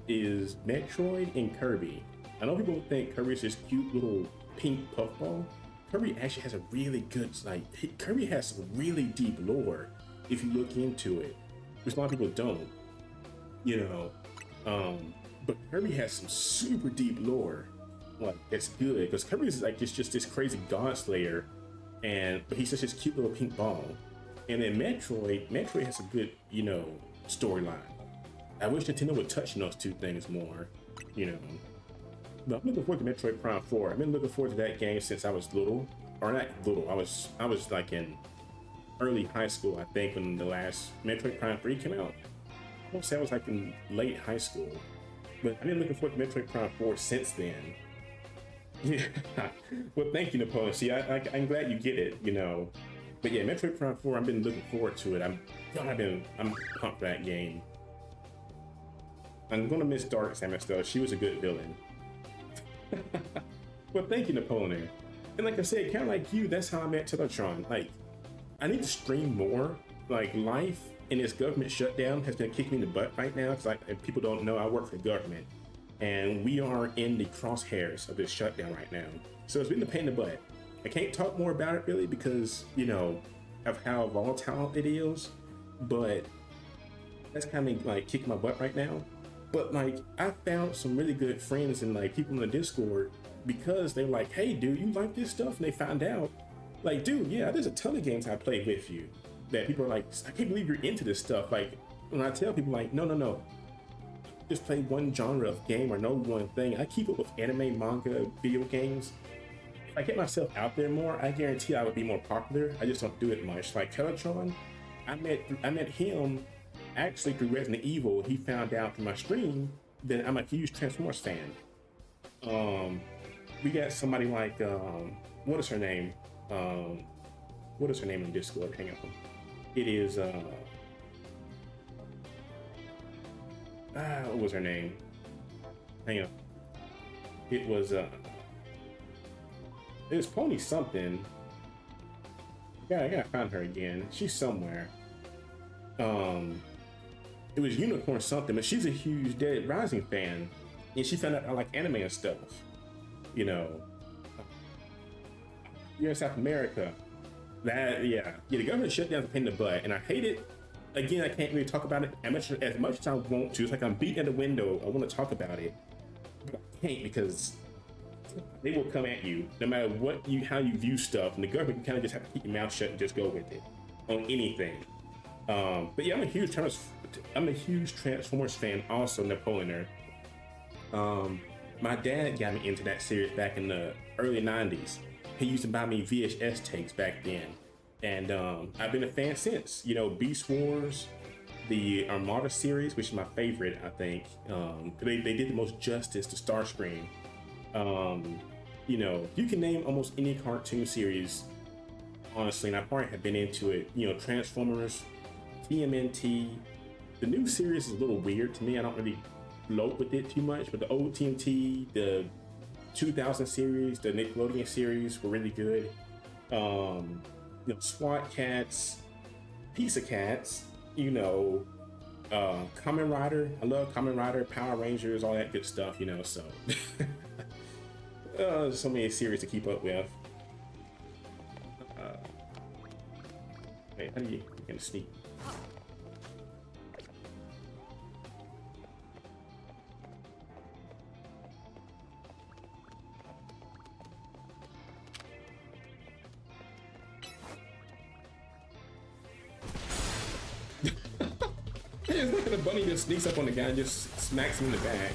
is Metroid and Kirby. I know people think Kirby is this cute little pink puffball. Kirby actually has a really good, like, Kirby has some really deep lore if you look into it, which a lot of people don't, you know. But Kirby has some super deep lore, like, that's good, because Kirby is like just this crazy god slayer, but he's just this cute little pink ball. And then Metroid has a good, you know, storyline. I wish Nintendo would touch on those two things more, you know. But I'm looking forward to Metroid Prime 4. I've been looking forward to that game since I was little, or not little. I was like in early high school, I think, when the last Metroid Prime 3 came out. I won't say I was like in late high school, but I've been looking forward to Metroid Prime 4 since then. Yeah. Well, thank you, Napoleon. See, I'm glad you get it, you know. But yeah, Metroid Prime 4, I've been looking forward to it. I'm pumped for that game. I'm gonna miss Dark Samus though. She was a good villain. Well, thank you, Napoleon. And like I said, kind of like you, that's how I met Teletron. Like, I need to stream more. Like, life in this government shutdown has been kicking me in the butt right now. Because if people don't know, I work for the government, and we are in the crosshairs of this shutdown right now. So it's been a pain in the butt. I can't talk more about it really because, you know, of how volatile it is. But that's kind of like kicking my butt right now. But like, I found some really good friends and like people in the Discord because they were like, hey dude, you like this stuff? And they found out, like, dude, yeah, there's a ton of games I played with you that people are like, I can't believe you're into this stuff. Like, when I tell people like, no, just play one genre of game or know one thing. I keep up with anime, manga, video games. If I get myself out there more, I guarantee I would be more popular. I just don't do it much. Like Teletron, I met him actually through Resident Evil. He found out through my stream that I'm a huge Transformers fan. We got somebody like what is her name? What is her name in Discord? Hang on. It is what was her name? Hang on. It was Pony something. I gotta find her again. She's somewhere. It was Unicorn something, but she's a huge Dead Rising fan, and she found out I like anime and stuff. You know, you're in South America. Yeah, the government shut down a pain in the butt, and I hate it. Again, I can't really talk about it as much as I want to. It's like I'm beating at the window. I want to talk about it, but I can't because they will come at you no matter how you view stuff, and the government you kind of just have to keep your mouth shut and just go with it on anything. But yeah, I'm a huge Transformers fan. Also, Napoleon. My dad got me into that series back in the early '90s. He used to buy me VHS tapes back then, and I've been a fan since. You know, Beast Wars, the Armada series, which is my favorite, I think. They did the most justice to Starscream. You know, you can name almost any cartoon series, honestly, and I probably have been into it. You know, Transformers, TMNT. The new series is a little weird to me. I don't really float with it too much, but the old TMT, the 2000 series, the Nickelodeon series were really good. You know, SWAT Cats, Pizza Cats, you know, Kamen Rider. I love Kamen Rider, Power Rangers, all that good stuff, you know, so. So many series to keep up with. Wait, how do you get a sneak? It's like the bunny just sneaks up on the guy and just smacks him in the back.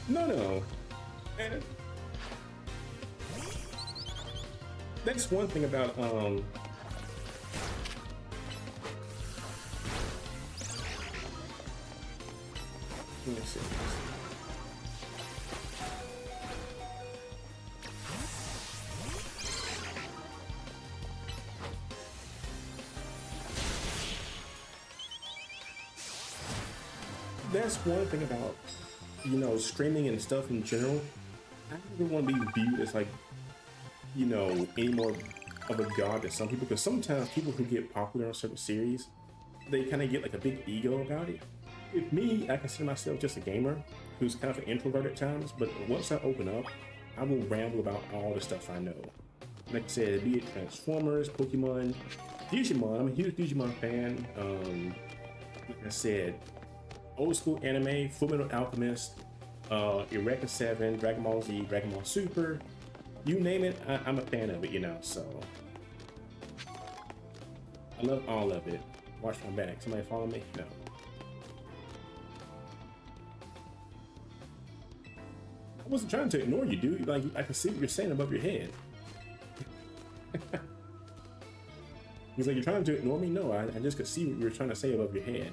No. And that's one thing about let me see. That's one thing about, you know, streaming and stuff in general. I don't want to be viewed as like, you know, any more of a god to some people, because sometimes people who get popular on certain series, they kind of get like a big ego about it. With me, I consider myself just a gamer who's kind of an introvert at times, but once I open up, I will ramble about all the stuff I know. Like I said, be it Transformers, Pokemon, Digimon. I'm a huge Digimon fan. Like I said, old school anime, Fullmetal Alchemist, Eureka 7, Dragon Ball Z, Dragon Ball Super, you name it, I'm a fan of it, you know, so. I love all of it. Watch my back. Somebody follow me? No. I wasn't trying to ignore you, dude. Like, I can see what you're saying above your head. He's like, you're trying to ignore me? No, I just could see what you were trying to say above your head.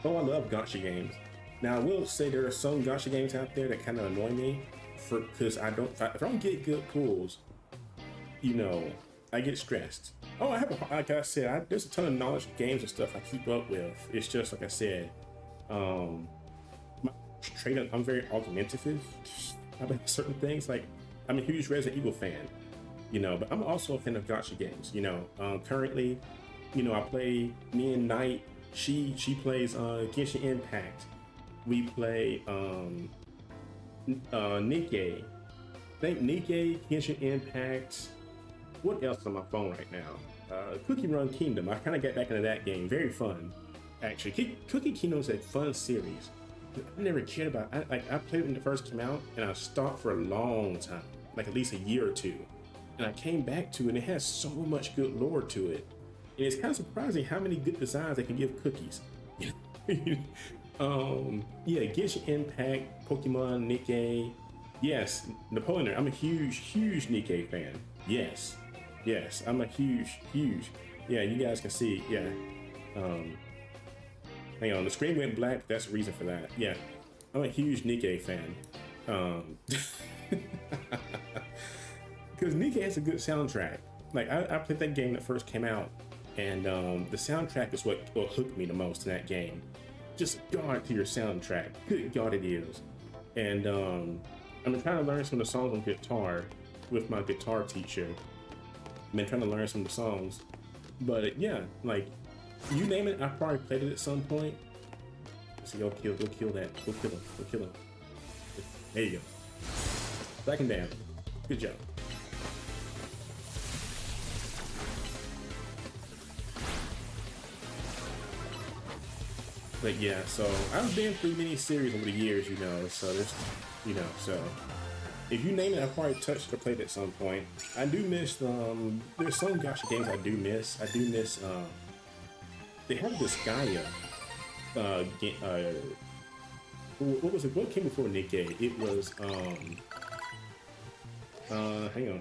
Oh, I love gacha games. Now I will say there are some gacha games out there that kind of annoy me, because if I don't get good pulls, you know, I get stressed. Oh, like I said, there's a ton of knowledge games and stuff I keep up with. It's just like I said, my trade. I'm very argumentative about certain things. Like I'm a huge Resident Evil fan, you know, but I'm also a fan of gacha games. You know, currently, you know, I play me and Knight. She plays Genshin Impact. We play Nikkei. I think Nikkei, Genshin Impact. What else is on my phone right now? Cookie Run Kingdom. I kind of got back into that game. Very fun, actually. Cookie Kingdom is a fun series. I never cared about it. I played it when it first came out, and I stopped for a long time, like at least a year or two. And I came back to it, and it has so much good lore to it. And it's kind of surprising how many good designs they can give cookies. Yeah, Genshin Impact, Pokemon, Nikkei. Yes, Napoleon. I'm a huge Nikkei fan. Yes, I'm a huge. Yeah, you guys can see. Yeah. Hang on, the screen went black. That's the reason for that. Yeah, I'm a huge Nikkei fan. Because Nikkei has a good soundtrack. Like I played that game that first came out, and the soundtrack is what hooked me the most in that game. Just guard to your soundtrack. Good God, it is. And I'm trying to learn some of the songs on guitar with my guitar teacher. I've been trying to learn some of the songs, but yeah, like you name it, I probably played it at some point. So go kill that. Go kill him. There you go. Second down. Good job. But yeah, so I've been through many series over the years, you know, so there's, you know, so if you name it, I probably touched or played at some point. I do miss, there's some gacha games I do miss. They have this Gaia, what was it? What came before Nikkei? It was, hang on.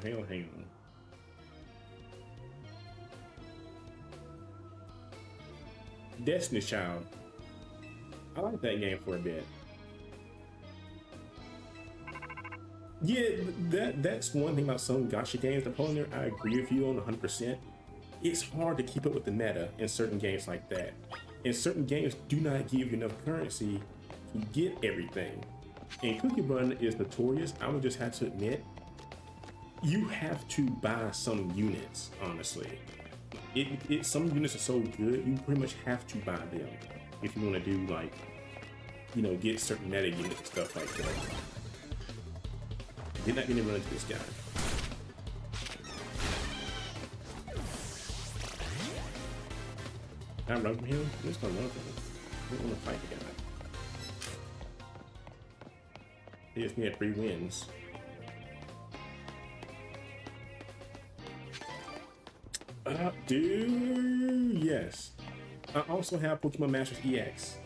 Destiny's Child. I like that game for a bit. Yeah, that's one thing about some gacha games. Napoleon, I agree with you on 100%. It's hard to keep up with the meta in certain games like that. And certain games do not give you enough currency to get everything. And Cookie Run is notorious. I would just have to admit, you have to buy some units, honestly. Some units are so good, you pretty much have to buy them if you want to do, like, you know, get certain meta units and stuff like that. Did not get to run into this guy. Can I run from him? I'm just gonna run from him. I don't want to fight the guy. He just had 3 wins. Dude, yes. I also have Pokemon Masters EX.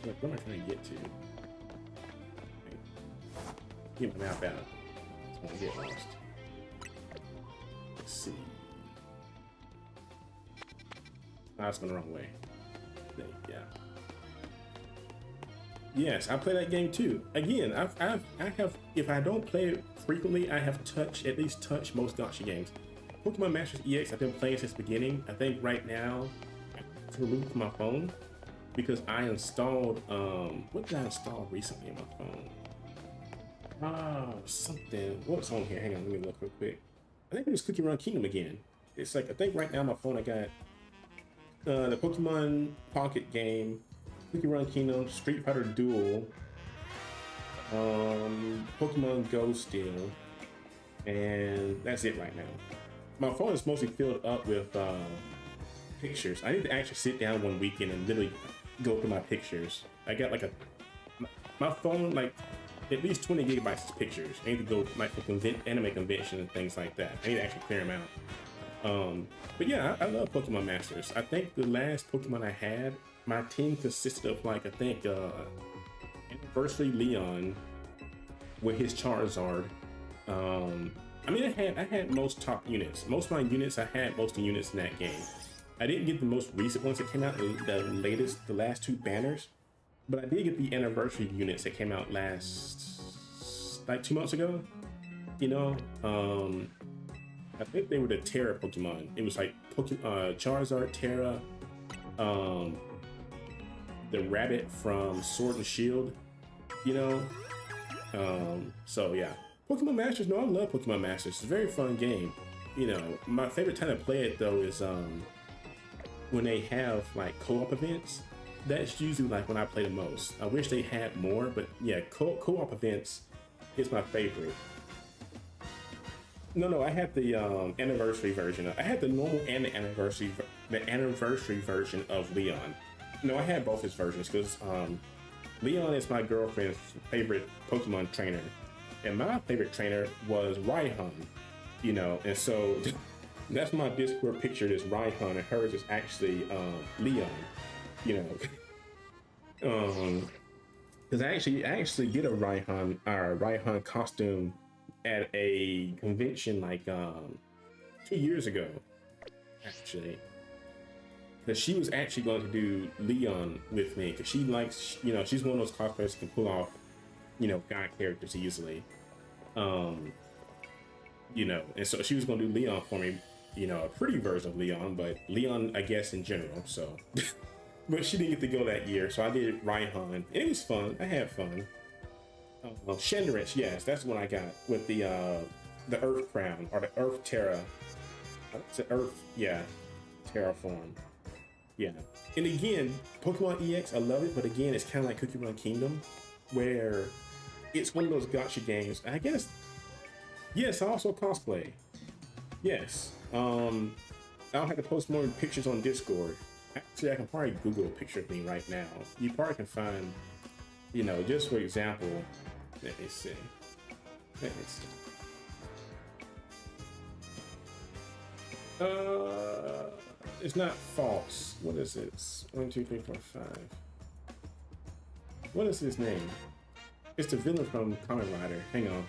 What am I trying to get to? Get my map out. I just want to get lost. Let's see. I was going the wrong way. Yeah. Yes, I play that game too. Again, I have. If I don't play it frequently, I have at least touched most gacha games. Pokemon Masters EX, I've been playing since the beginning. I think right now, to remove it from my phone because I installed. What did I install recently on my phone? Something. What's on here? Hang on, let me look real quick. I think it was Cookie Run Kingdom again. It's like I think right now on my phone I got the Pokemon Pocket game. Cookie Run Kingdom, Street Fighter Duel, Pokemon Go still, and that's it right now. My phone is mostly filled up with pictures. I need to actually sit down one weekend and literally go through my pictures. I got like my phone, like at least 20 gigabytes of pictures. I need to go like for anime convention and things like that. I need to actually clear them out. But yeah, I love Pokemon Masters. I think the last Pokemon I had, my team consisted of like, I think, Anniversary Leon with his Charizard, I mean, I had most top units. Most of my units, I had most of the units in that game. I didn't get the most recent ones that came out, the last two banners, but I did get the anniversary units that came out like 2 months ago. You know, I think they were the Terra Pokemon. It was like Charizard, Terra, the rabbit from Sword and Shield, you know. So yeah, Pokemon Masters. No, I love Pokemon Masters. It's a very fun game. You know, my favorite time to play it though is when they have like co-op events. That's usually like when I play the most. I wish they had more, but yeah, co-op events is my favorite. No, I had the anniversary version. I had the normal and the anniversary version of Leon. No, I had both his versions because Leon is my girlfriend's favorite Pokemon trainer, and my favorite trainer was Raihan. You know, and so that's my Discord picture. Is Raihan, and hers is actually Leon. You know, because I actually did a Raihan costume at a convention like 2 years ago, actually. Because she was actually going to do Leon with me, because she likes, you know, she's one of those cosplayers who can pull off, you know, guy characters easily. You know, and so she was going to do Leon for me, you know, a pretty version of Leon, but Leon, I guess, in general, so. But she didn't get to go that year, so I did Raihan. It was fun. I had fun. Shendrix, yes, that's what I got with the Earth Crown, or the Earth Terra. It's an Earth, yeah, Terraform. Yeah. And again, Pokemon EX, I love it, but again, it's kind of like Pokemon Kingdom, where it's one of those gacha games. I guess, yes, I also cosplay. Yes. I'll have to post more pictures on Discord. Actually, I can probably Google a picture of me right now. You probably can find, you know, just for example, let me see. It's not false. What is it? 1, 2, 3, 4, 5. What is his name? It's the villain from Kamen Rider. Hang on.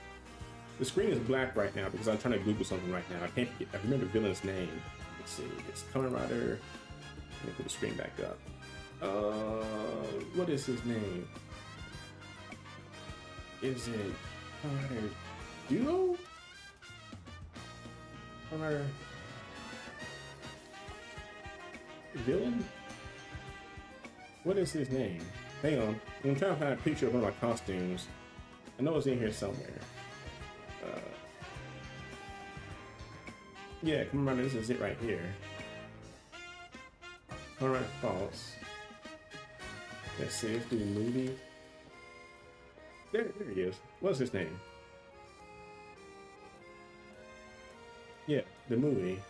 The screen is black right now because I'm trying to Google something right now. I remember the villain's name. Let's see. It's Kamen Rider. Let me put the screen back up. What is his name? Is it Kamen Rider Duo? Kamen Rider villain? What is his name? Hang on. I'm trying to find a picture of one of my costumes. I know it's in here somewhere. Yeah, come on, this is it right here. Alright, false. Let's see, let's do the movie. There he is. What's his name? Yeah, the movie.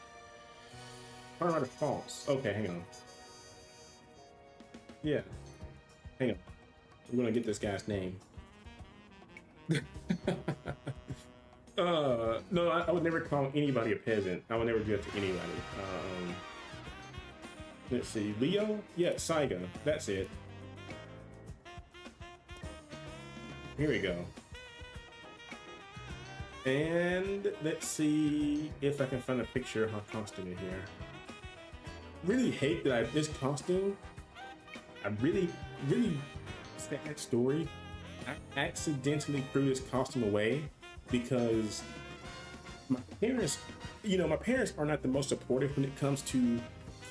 Alright, false. Okay, hang on. Yeah. Hang on. We're gonna get this guy's name. No, I would never call anybody a peasant. I would never do that to anybody. Let's see, Leo? Yeah, Saiga. That's it. Here we go. And let's see if I can find a picture of her costume in here. Really hate that this costume. I really sad story. I accidentally threw this costume away because my parents, you know, my parents are not the most supportive when it comes to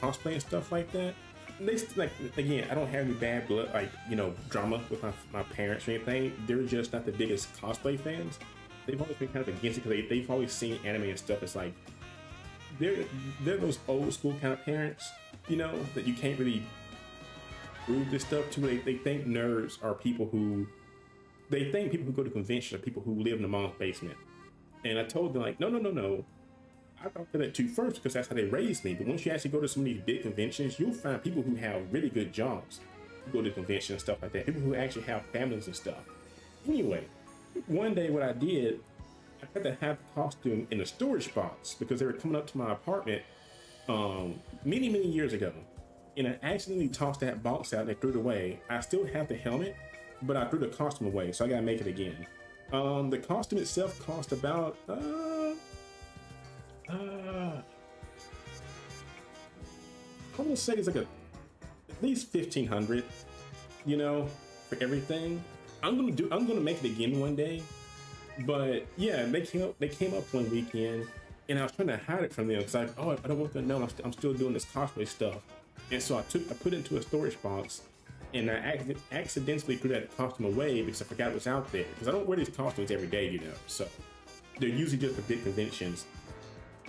cosplay and stuff like that. They like, again, I don't have any bad blood, like, you know, drama with my parents or anything. They're just not the biggest cosplay fans. They've always been kind of against it because they've always seen anime and stuff. It's like they're those old school kind of parents, you know, that you can't really prove this stuff to. They think nerds are people who go to conventions are people who live in the mom's basement. And I told them, like, no. I thought that too first because that's how they raised me. But once you actually go to some of these big conventions, you'll find people who have really good jobs who go to conventions and stuff like that. People who actually have families and stuff. Anyway, one day what I did, I had to have the costume in a storage box because they were coming up to my apartment many years ago. And I accidentally tossed that box out and I threw it away. I still have the helmet, but I threw the costume away, so I gotta make it again. The costume itself cost about gonna say it's like a at least 1,500, you know, for everything. I'm gonna make it again one day. But yeah, they came up one weekend, and I was trying to hide it from them because oh, I don't want them to know I'm still doing this cosplay stuff. And so I put it into a storage box, and I accidentally threw that costume away because I forgot it was out there. Because I don't wear these costumes every day, you know. So they're usually just for big conventions,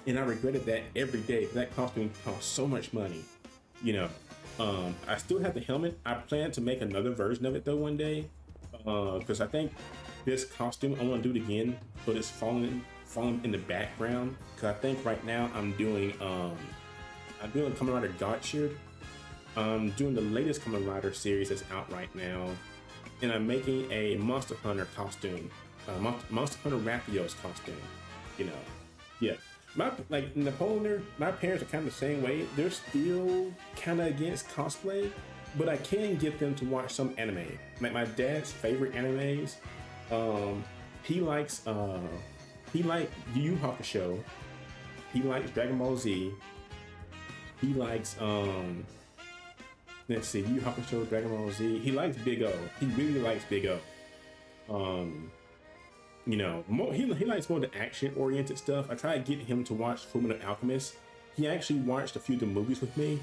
and I regretted that every day because that costume cost so much money, you know. I still have the helmet. I plan to make another version of it though one day, because I think this costume I want to do it again, but it's falling in the background. Because I think right now I'm doing Kamen Rider Godshield. I'm doing the latest Kamen Rider series that's out right now, and I'm making a Monster Hunter costume, Monster Hunter Raphael's costume. You know, yeah. Like Napoleon, my parents are kind of the same way. They're still kind of against cosplay, but I can get them to watch some anime. Like my dad's favorite animes, he likes Yu Yu Hakusho, he likes Dragon Ball Z, he likes let's see, Yu Yu Hakusho, Dragon Ball Z. He likes Big O. He really likes Big O. You know, he likes more of the action-oriented stuff. I tried to get him to watch Fullmetal Alchemist. He actually watched a few of the movies with me,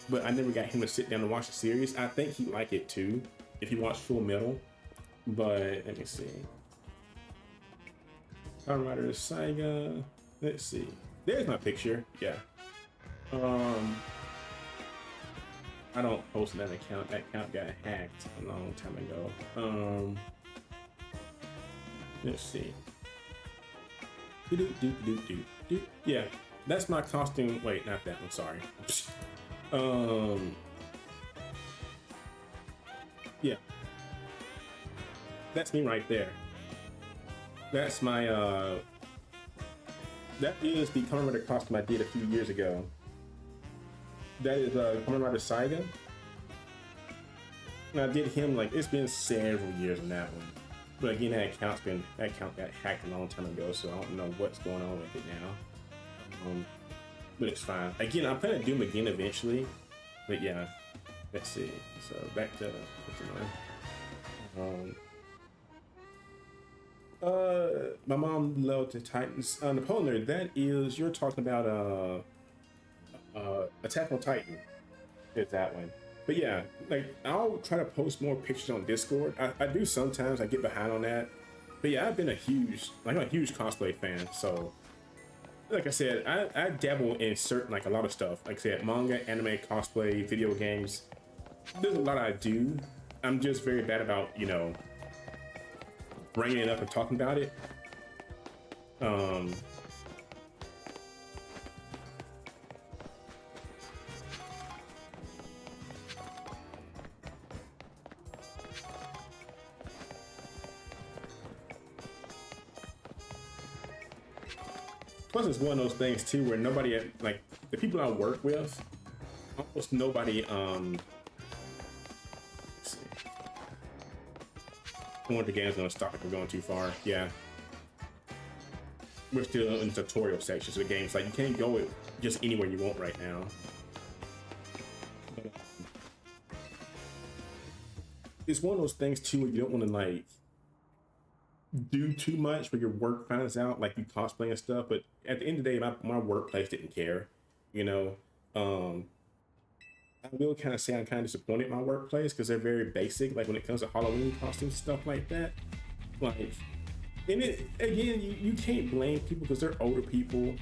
but I never got him to sit down and watch the series. I think he'd like it too if he watched Full Metal. But let me see. Kamen Rider Saiga. Let's see. There's my picture. Yeah. I don't post that account. That account got hacked a long time ago. Let's see. Yeah, that's my costume. Wait, not that one. Sorry. Yeah, that's me right there. That's my that is the Kamen Rider costume I did a few years ago. That is Kamen Rider Saiga. And I did him like it's been several years on that one. But again, that account got hacked a long time ago, so I don't know what's going on with it now. But it's fine. Again, I plan to do them again eventually. But yeah, let's see. So back to my mom loved the Titans. Napoleon, that is you're talking about Attack on Titan. It's that one. But yeah, like I'll try to post more pictures on Discord. I do sometimes. I get behind on that. But yeah, I'm a huge cosplay fan. So, like I said, I dabble in certain a lot of stuff. Like I said, manga, anime, cosplay, video games. There's a lot I do. I'm just very bad about bringing it up and talking about it. Plus, it's one of those things too where nobody, like the people I work with, almost nobody. Let's see. I wonder if the game's gonna stop if we're going too far. Yeah, we're still in the tutorial section, so the game's like you can't go just anywhere you want right now. It's one of those things too where you don't want to like do too much where your work finds out like you cosplay and stuff, but at the end of the day my workplace didn't care, I will kind of say I'm kind of disappointed in my workplace because they're very basic, like when it comes to Halloween costumes, stuff like that. Like, and it again, you can't blame people because they're older people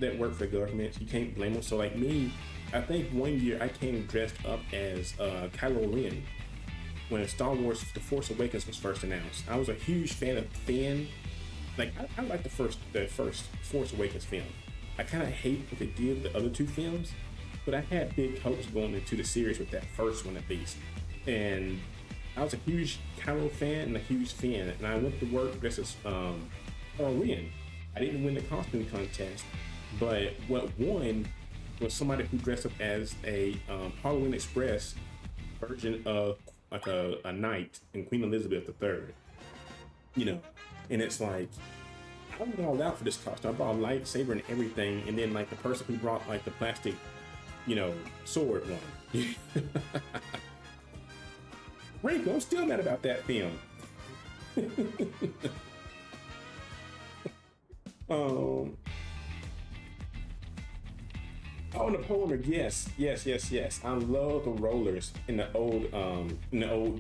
that work for governments. You can't blame them. So like me, I think one year I came dressed up as Kylo Ren when Star Wars The Force Awakens was first announced. I was a huge fan of Finn. Like I like the first Force Awakens film. I kind of hate what they did with the other two films, but I had big hopes going into the series with that first one at least. And I was a huge Kylo fan and a huge Finn, and I went to work dressed as Kylo Ren. I didn't win the costume contest, but what won was somebody who dressed up as a Halloween Express version of like a knight in Queen Elizabeth III, and it's like I went all out for this costume. I brought a lightsaber and everything, and then like the person who brought like the plastic sword one. Rico, I'm still mad about that film. um, oh, the polar, yes, yes, yes, yes. I love the rollers in the old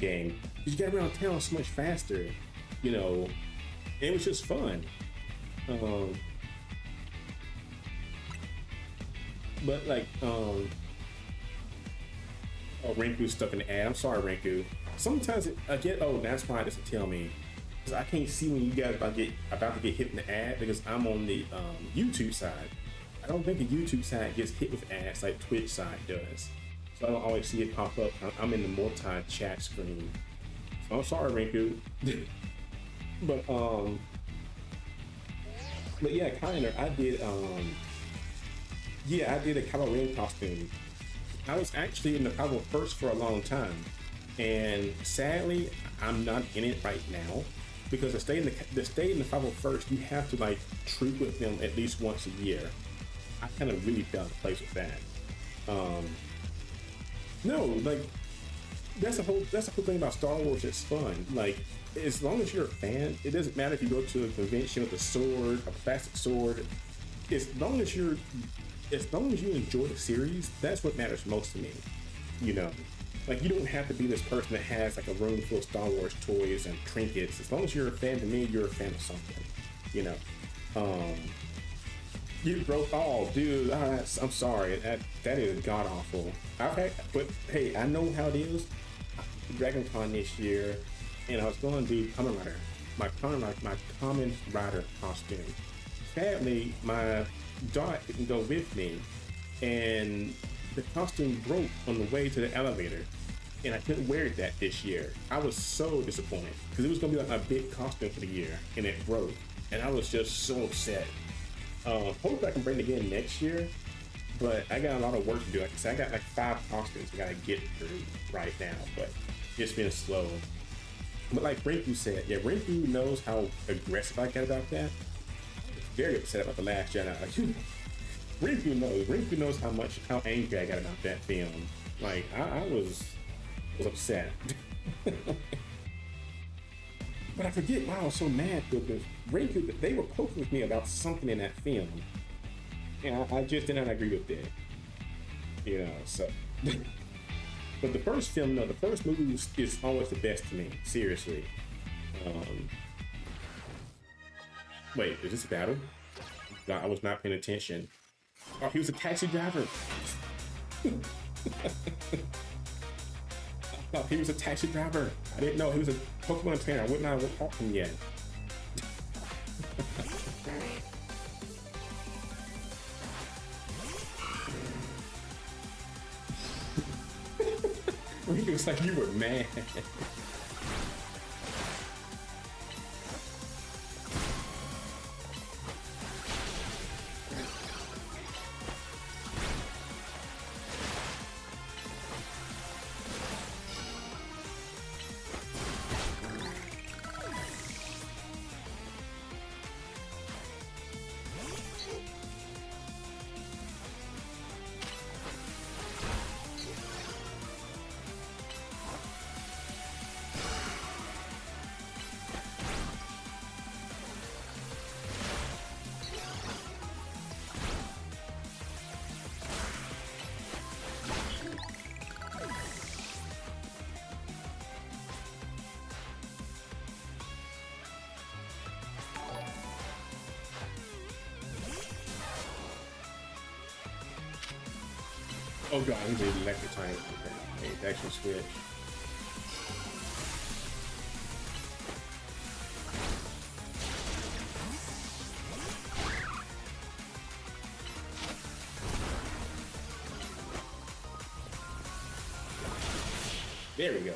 game. You get around town so much faster, you know. It was just fun. Um, but like, oh, Rinku stuck in the ad. I'm sorry, Rinku. Sometimes I get, oh, that's why it doesn't tell me. Because I can't see when you guys about to get hit in the ad because I'm on the YouTube side. I don't think the YouTube side gets hit with ads like Twitch side does. So I don't always see it pop up. I'm in the multi-chat screen. So I'm sorry, Rinku. but yeah, Kyner, I did a Kylo Ren costume. I was actually in the Kylo first for a long time, and sadly, I'm not in it right now because to stay in the 501st, you have to like troop with them at least once a year. I kind of really fell out of place with that. No, like that's the whole thing about Star Wars. It's fun. Like as long as you're a fan, it doesn't matter if you go to a convention with a sword, a plastic sword. As long as you enjoy the series, that's what matters most to me. You know, like you don't have to be this person that has like a room full of Star Wars toys and trinkets. As long as you're a fan, to me, you're a fan of something. You know, you broke. Oh, dude, I'm sorry. That is god awful. But hey, I know how it is. Dragon Con this year, and I was going to do Kamen Rider, my Kamen Rider costume. Sadly, my daughter didn't go with me, and the costume broke on the way to the elevator, and I couldn't wear that this year. I was so disappointed because it was going to be like my big costume for the year, and it broke, and I was just so upset. Hopefully I can bring it again next year, but I got a lot of work to do. Like I said, I got like 5 costumes I got to get through right now, but it's been slow. But like Rinku said, yeah, Rinku knows how aggressive I get about that. Very upset about The Last Jedi. Like, Rinku knows how angry I got about that film. Like I was upset. But I forget why I was so mad because Rinku, they were poking with me about something in that film, and I just did not agree with that. You know, so. But the first film, no, the first movie is always the best to me. Seriously. Wait, is this a battle? No, I was not paying attention. Oh, he was a taxi driver. I thought he was a taxi driver. I didn't know he was a Pokemon trainer. I would not have caught him yet. It was like you were mad. Oh god, I'm doing electric time. Okay, the actual switch. There we go.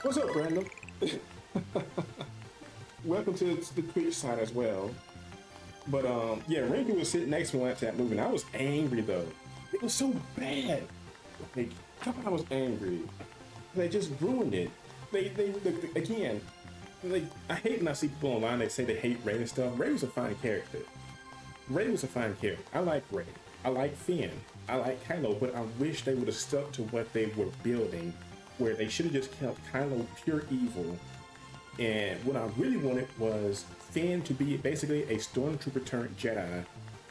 What's up, Brandon? Welcome to the Twitch side as well. But yeah, Rinku was sitting next to me watching that movie, and I was angry though. It was so bad. Like, I was angry. They just ruined it. They again. Like, I hate when I see people online that say they hate Rey and stuff. Rey was a fine character. Ray was a fine character. I like Ray. I like Finn. I like Kylo, but I wish they would have stuck to what they were building, where they should have just kept Kylo pure evil. And what I really wanted was Finn to be basically a stormtrooper turned Jedi,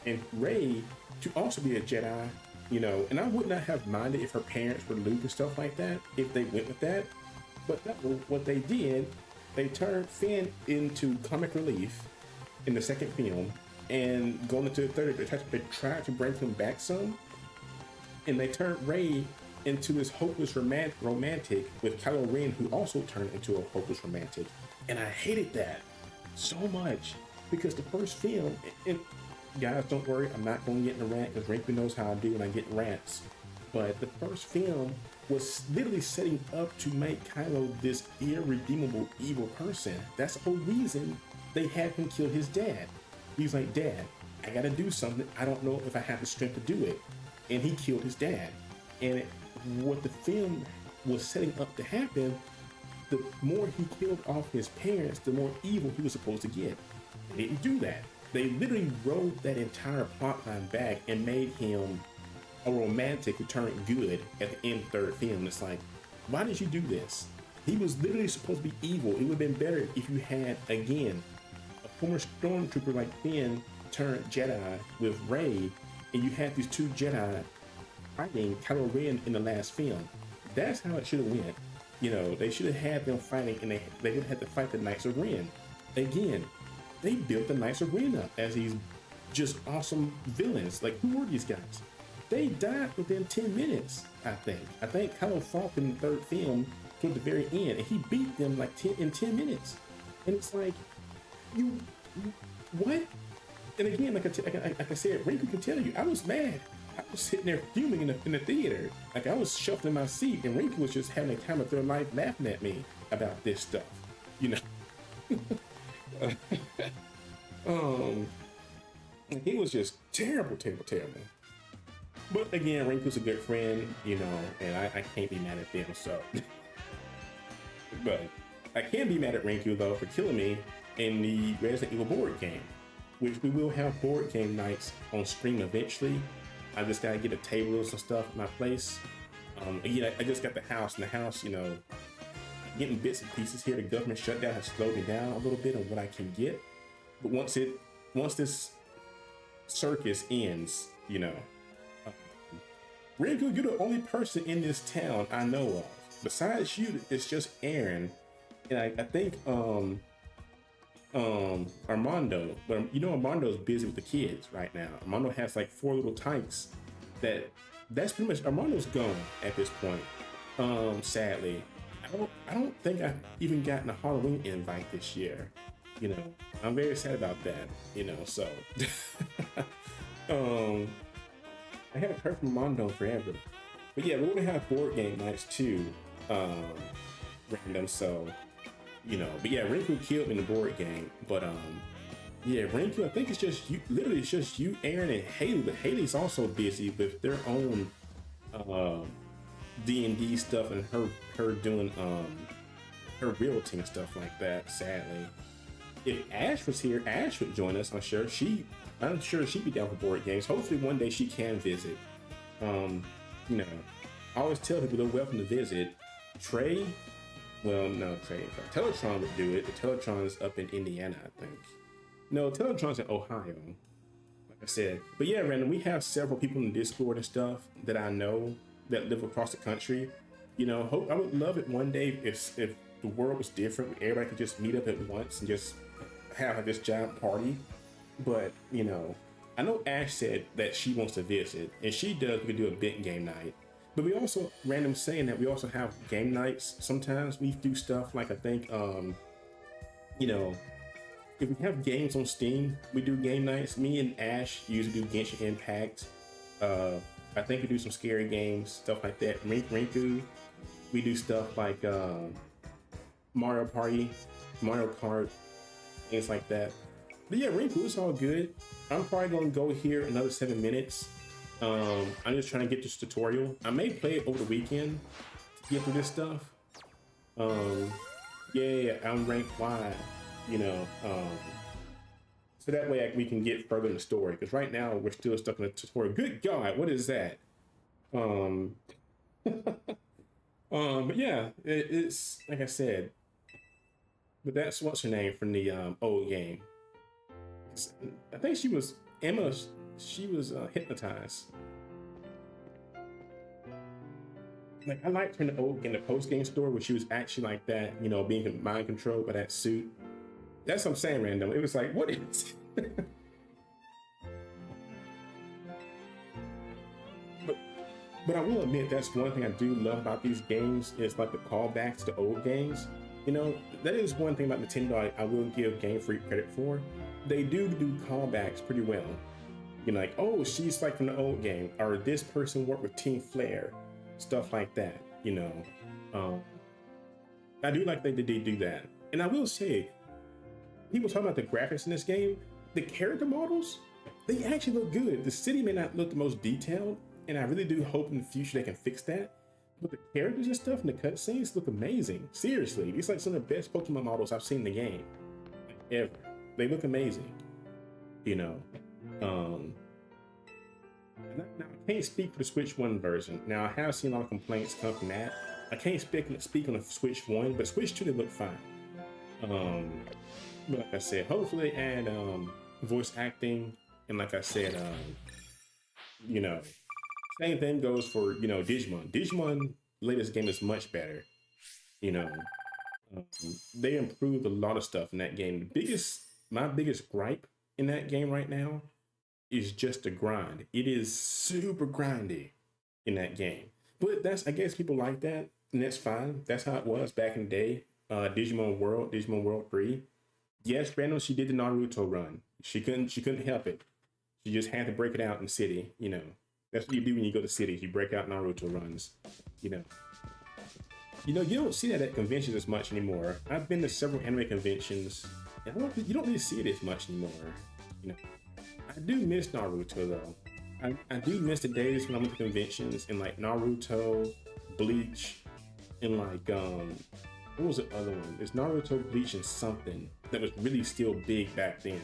and Ray to also be a Jedi, you know. And I would not have minded if her parents were Luke and stuff like that, if they went with that. But that was what they did. They turned Finn into comic relief in the second film, and going into the third, they tried to bring him back some, and they turned Ray into this hopeless romantic with Kylo Ren, who also turned into a hopeless romantic. And I hated that so much, because the first film, and guys, don't worry, I'm not going to get in a rant, because Rinku knows how I do when I get in rants. But the first film was literally setting up to make Kylo this irredeemable evil person. That's the whole reason they had him kill his dad. He's like, Dad, I gotta do something. I don't know if I have the strength to do it. And he killed his dad. And what the film was setting up to happen, the more he killed off his parents, the more evil he was supposed to get. They didn't do that. They literally wrote that entire plotline back and made him a romantic who turned good at the end of the third film. It's like, why did you do this? He was literally supposed to be evil. It would have been better if you had, again, a former stormtrooper like Finn turned Jedi with Rey, and you had these two Jedi fighting Kylo Ren in the last film. That's how it should have went. You know, they should have had them fighting, and they would have had to fight the Knights of Ren. Again, they built the Knights of Ren up as these just awesome villains. Like, who were these guys? They died within 10 minutes, I think. I think Kylo fought in the third film toward the very end, and he beat them like 10 minutes. And it's like, what? And again, like I said, Rinku can tell you, I was mad. I was sitting there fuming in the theater. Like, I was shuffling my seat, and Rinku was just having a time of their life laughing at me about this stuff, you know. It was just terrible. But again, Rinku's a good friend, you know, and I can't be mad at them, so. But I can be mad at Rinku, though, for killing me in the Resident Evil board game, which we will have board game nights on stream eventually. I just gotta get a table and some stuff at my place. Again, I just got the house, and the house, you know, getting bits and pieces here. The government shutdown has slowed me down a little bit on what I can get. But once this circus ends, you know, Rinku, you're the only person in this town I know of. Besides you, it's just Aaron, and I think Armando. But you know, Armando's busy with the kids right now. Armando has like 4 little tykes. That's pretty much, Armando's gone at this point. Sadly, I don't think I've even gotten a Halloween invite this year. You know, I'm very sad about that. You know, so I haven't heard from Armando forever. But yeah, we're gonna have board game nights too, random. So, you know, but yeah, Rinku killed me in the board game. But yeah, Rinku, I think it's just you. Literally, it's just you, Aaron, and Haley. But Haley's also busy with their own D&D stuff, and her doing her realty and stuff like that. Sadly, if Ash was here, Ash would join us. I'm sure she'd be down for board games. Hopefully one day she can visit. You know, I always tell people they're welcome to visit. Trey, well, no, Trey. Teletron would do it. The Teletron's up in Indiana, I think. No, Teletron's in Ohio, like I said. But yeah, Random, we have several people in Discord and stuff that I know that live across the country. You know, I would love it one day if the world was different. Everybody could just meet up at once and just have this giant party. But, you know, I know Ash said that she wants to visit, and she does. We could do a big game night. But we also, Random saying that we also have game nights. Sometimes we do stuff like, I think, you know, if we have games on Steam, we do game nights. Me and Ash usually do Genshin Impact. I think we do some scary games, stuff like that. Rinku, we do stuff like Mario Party, Mario Kart, things like that. But yeah, Rinku, it's all good. I'm probably gonna go here another 7 minutes. I'm just trying to get this tutorial. I may play it over the weekend to get through this stuff. Yeah, I'm ranked Y, you know. so that way we can get further in the story. Because right now we're still stuck in the tutorial. Good God, what is that? But yeah, it's like I said. But that's what's her name from the old game. I think she was Emma. She was hypnotized. Like I liked her in the old in the post game story where she was actually like that, you know, being mind controlled by that suit. That's what I'm saying, random. It was like, what is? But I will admit that's one thing I do love about these games is like the callbacks to old games. You know, that is one thing about Nintendo I will give Game Freak credit for. They do callbacks pretty well. You know, like, oh, she's like from the old game, or this person worked with Team Flare, stuff like that, you know. I do like that they do that. And I will say, people talk about the graphics in this game, the character models, they actually look good. The city may not look the most detailed, and I really do hope in the future they can fix that. But the characters and stuff in the cutscenes look amazing. Seriously, these are like some of the best Pokemon models I've seen in the game, like, ever. They look amazing, you know. Now I can't speak for the Switch 1 version. Now I have seen a lot of complaints come from that. I can't speak on the Switch 1, but Switch 2 they look fine. But like I said, hopefully they add voice acting, and like I said, you know, same thing goes for, you know, Digimon. Digimon latest game is much better. You know, they improved a lot of stuff in that game. My biggest gripe in that game right now is just the grind. It is super grindy in that game. But I guess people like that, and that's fine. That's how it was back in the day. Digimon World 3. Yes, random, she did the Naruto run. She couldn't help it. She just had to break it out in the city, you know. That's what you do when you go to cities. You break out Naruto runs, you know. You know, you don't see that at conventions as much anymore. I've been to several anime conventions, and you don't really see it as much anymore. You know, I do miss Naruto though. I do miss the days when I went to conventions and like Naruto, Bleach, and like what was the other one? It's Naruto, Bleach, and something that was really still big back then.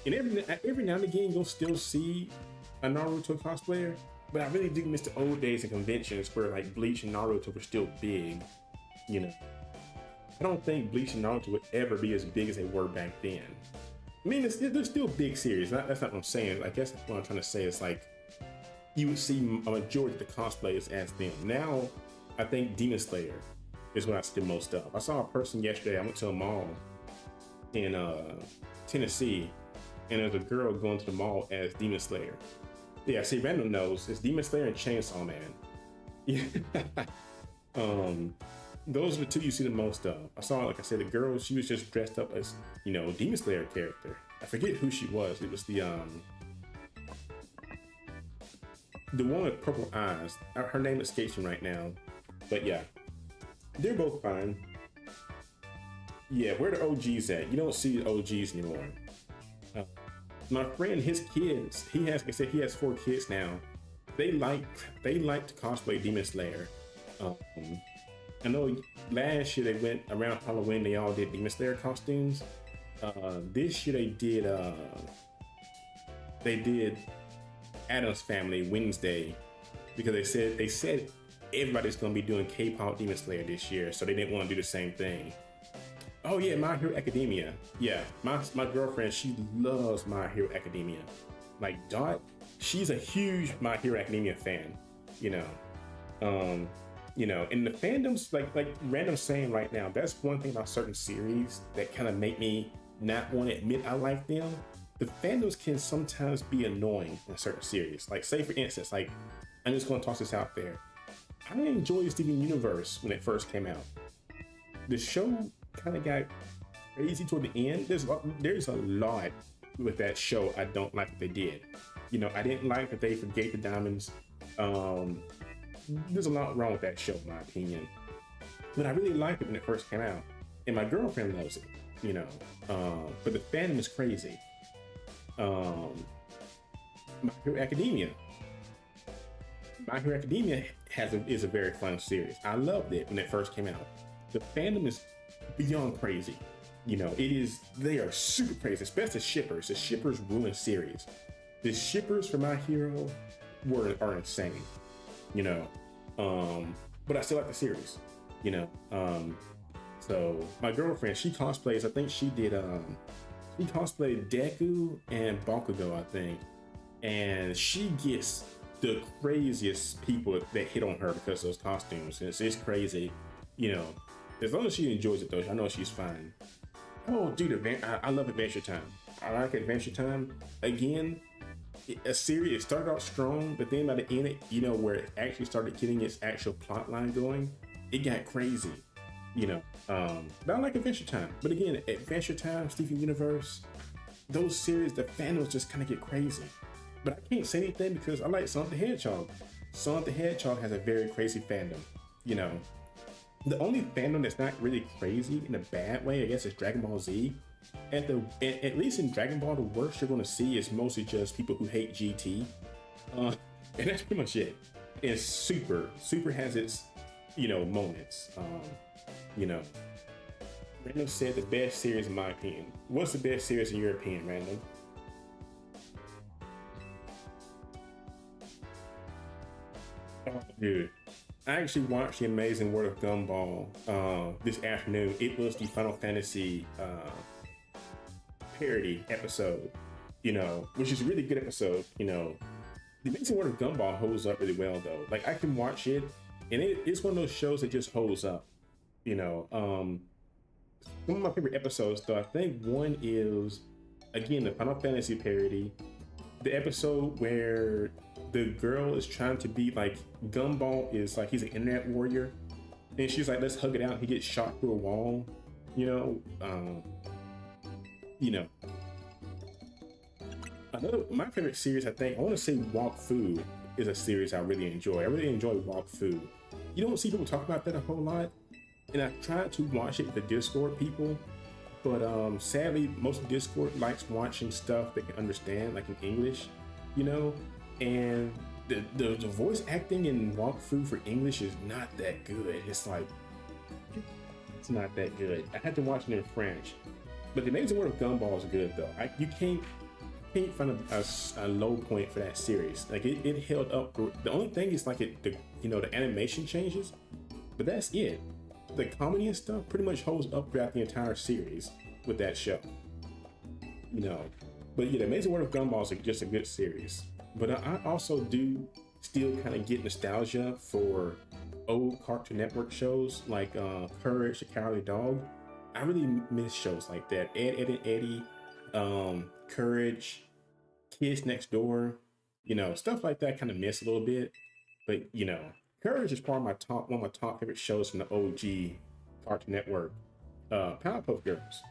And every now and again you'll still see a Naruto cosplayer, but I really do miss the old days of conventions where like Bleach and Naruto were still big, you know. I don't think Bleach and Naruto would ever be as big as they were back then. I mean, they're still big series. That's not what I'm saying. I guess what I'm trying to say is like, you would see a majority of the cosplayers as them. Now, I think Demon Slayer is what I see the most of. I saw a person yesterday, I went to a mall in Tennessee, and there's a girl going to the mall as Demon Slayer. Yeah, see, random knows it's Demon Slayer and Chainsaw Man. Yeah. Those are the two you see the most of. I saw, like I said, the girl, she was just dressed up as, you know, Demon Slayer character. I forget who she was. It was the one with purple eyes. Her name escapes me right now. But yeah, they're both fine. Yeah, where the OGs at? You don't see the OGs anymore. My friend, his kids, he has 4 kids now. They like to cosplay Demon Slayer. I know last year they went around Halloween, they all did Demon Slayer costumes. This year they did Addams Family Wednesday, because they said everybody's gonna be doing K-pop Demon Slayer this year, so they didn't want to do the same thing. Oh yeah, My Hero Academia. Yeah, my girlfriend, she loves My Hero Academia. Like Dot, she's a huge My Hero Academia fan. You know, in the fandoms, like random saying right now, that's one thing about certain series that kind of make me not want to admit I like them. The fandoms can sometimes be annoying in certain series. Like say for instance, like I'm just gonna toss this out there. I enjoyed Steven Universe when it first came out. The show kind of got crazy toward the end. There's a lot with that show I don't like what they did. You know, I didn't like that they forgave the diamonds. There's a lot wrong with that show, in my opinion. But I really liked it when it first came out, and my girlfriend loves it. You know, but the fandom is crazy. My Hero Academia. My Hero Academia is a very fun series. I loved it when it first came out. The fandom is beyond crazy. They are super crazy, especially shippers. The shippers ruin series. The shippers for My Hero are insane, you know. But I still like the series, you know. So my girlfriend, she cosplays. I think she did. She cosplayed Deku and Bakugo, I think, and she gets the craziest people that hit on her because of those costumes. And it's crazy, you know. As long as she enjoys it, though, I know she's fine. Oh, dude, I love Adventure Time. I like Adventure Time. Again, a series, it started out strong, but then by the end, where it actually started getting its actual plot line going, it got crazy, you know. But I like Adventure Time. But again, Adventure Time, Steven Universe, those series, the fandoms just kind of get crazy. But I can't say anything because I like Sonic the Hedgehog. Sonic the Hedgehog has a very crazy fandom, you know. The only fandom that's not really crazy in a bad way, I guess, is Dragon Ball Z. At least in Dragon Ball, the worst you're going to see is mostly just people who hate GT, and that's pretty much it. And Super has its, moments. Random said the best series in my opinion. What's the best series in your opinion, Random? Oh, dude. I actually watched The Amazing World of Gumball this afternoon. It was the Final Fantasy parody episode, which is a really good episode. The Amazing World of Gumball holds up really well though. Like I can watch it, and it's one of those shows that just holds up. Some of my favorite episodes though, I think one is again the Final Fantasy parody. The episode where the girl is trying to be like Gumball is like he's an internet warrior, and she's like, let's hug it out. He gets shot through a wall, Another my favorite series, I want to say Walk Fu is a series I really enjoy. I really enjoy Walk Fu. You don't see people talk about that a whole lot, and I tried to watch it with the Discord people, but sadly most of Discord likes watching stuff they can understand, like in English, and the voice acting in Walk Fu for English is not that good. It's not that good. I had to watch it in French. But The Amazing World of Gumball is good though. You can't find a low point for that series. Like it held up. The only thing is like the animation changes, but that's it. The comedy and stuff pretty much holds up throughout the entire series with that show. But yeah, The Amazing World of Gumball is just a good series. But I also do still kind of get nostalgia for old Cartoon Network shows like Courage the Cowardly Dog. I really miss shows like that. Ed, and Eddie, Courage, Kids Next Door, stuff like that. Kind of miss a little bit, but Courage is part of one of my top favorite shows from the OG Cartoon Network. Powerpuff Girls,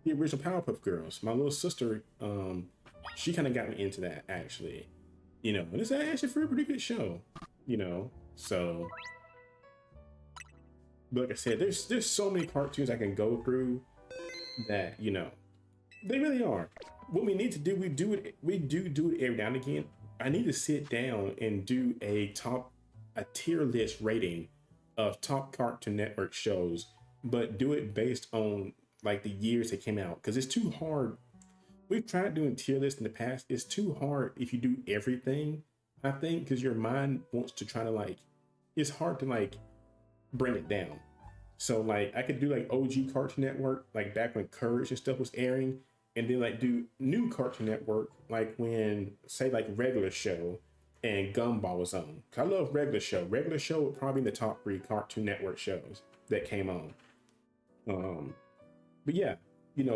the original Powerpuff Girls. My little sister, she kind of got me into that actually, and it's actually a pretty good show, so. But like I said, there's so many cartoons I can go through that they really are. What we need to do, we do it every now and again. I need to sit down and do a tier list rating of top Cartoon Network shows, but do it based on like the years they came out, because it's too hard. We've tried doing tier lists in the past. It's too hard if you do everything, I think, because your mind wants to try to it's hard to bring it down. So I could do OG Cartoon Network, like back when Courage and stuff was airing, and then do new Cartoon Network, like when say Regular Show and Gumball was on. I love Regular Show. Regular Show would probably be in the top 3 Cartoon Network shows that came on. But yeah,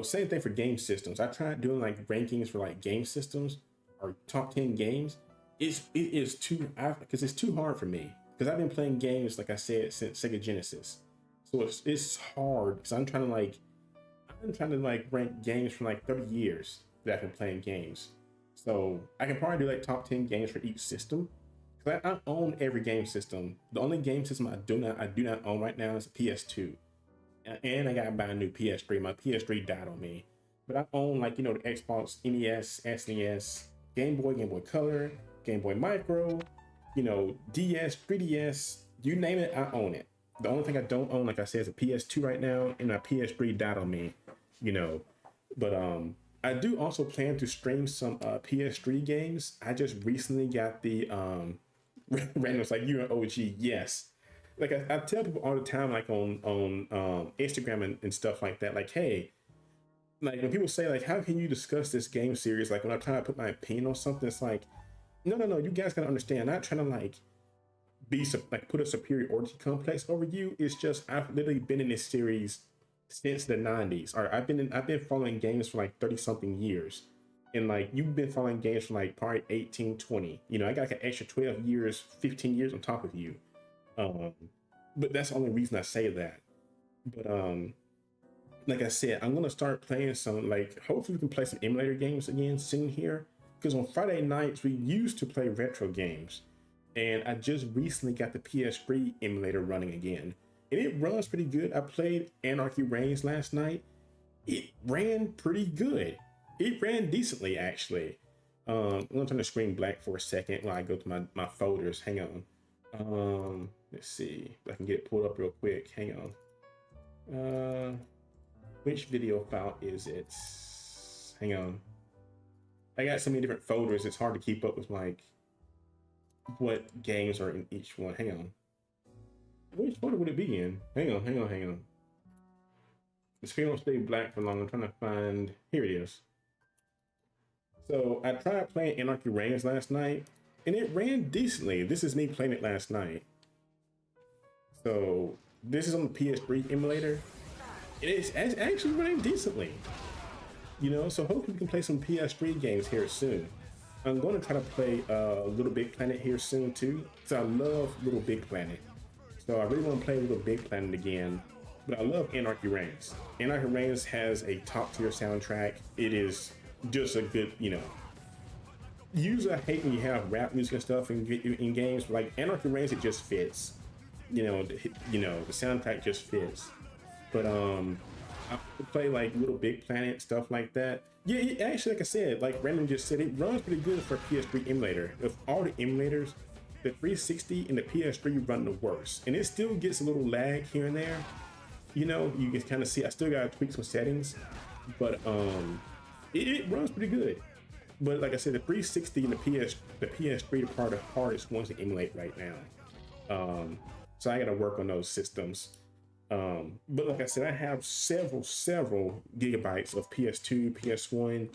same thing for game systems. I tried doing rankings for game systems or top 10 games. It is too, because it's too hard for me. Because I've been playing games, like I said, since Sega Genesis. So it's hard because I'm trying to rank games from 30 years that I've been playing games. So I can probably do top 10 games for each system. Because I own every game system. The only game system I do not own right now is a PS2. And I gotta buy a new PS3. My PS3 died on me. But I own the Xbox, NES, SNES, Game Boy Color, Game Boy Micro, DS, 3DS, you name it, I own it. The only thing I don't own, like I said, is a PS2 right now, and my PS3 died on me. you know. But I do also plan to stream some PS3 games. I just recently got the randoms like you're an OG, yes. Like I tell people all the time, like on Instagram and stuff like that, like, hey, like when people say like, how can you discuss this game series? Like when I'm trying to put my opinion on something, it's like, no, you guys gotta understand. I'm not trying to like like put a superiority complex over you. It's just I've literally been in this series since the 90s. Or I've been following games for like 30 something years. And like you've been following games for like probably 18, 20. You know, I got like an extra 12 years, 15 years on top of you. Um, but that's the only reason I say that. But like I said, I'm gonna start playing some like hopefully we can play some emulator games again soon here. Because on Friday nights we used to play retro games. And I just recently got the PS3 emulator running again. And it runs pretty good. I played Anarchy Reigns last night. It ran pretty good. It ran decently actually. I'm gonna turn the screen black for a second while I go to my folders. Hang on. Let's see if I can get it pulled up real quick. Hang on. Which video file is it? Hang on. I got so many different folders, it's hard to keep up with like what games are in each one. Hang on. Which folder would it be in? Hang on. The screen won't stay black for long. I'm trying to find, here it is. So I tried playing Anarchy Reigns last night and it ran decently. This is me playing it last night. So this is on the PS3 emulator. It's actually running decently. You know, so hopefully we can play some PS3 games here soon. I'm going to try to play Little Big Planet here soon too, because I love Little Big Planet. So I really want to play Little Big Planet again, but I love Anarchy Reigns. Anarchy Reigns has a top tier soundtrack. It is just a good, you know. Usually I hate when you have rap music and stuff in games, but like Anarchy Reigns, it just fits. You know, the soundtrack just fits. But I play like Little Big Planet, stuff like that. Yeah, actually, like I said, like Brandon just said, it runs pretty good for a PS3 emulator. Of all the emulators, the 360 and the PS3 run the worst. And it still gets a little lag here and there. You know, you can kind of see, I still gotta tweak some settings, but it runs pretty good. But like I said, the 360 and the PS3 are part of the hardest ones to emulate right now. So I gotta work on those systems. But like I said, I have several gigabytes of PS2, PS1,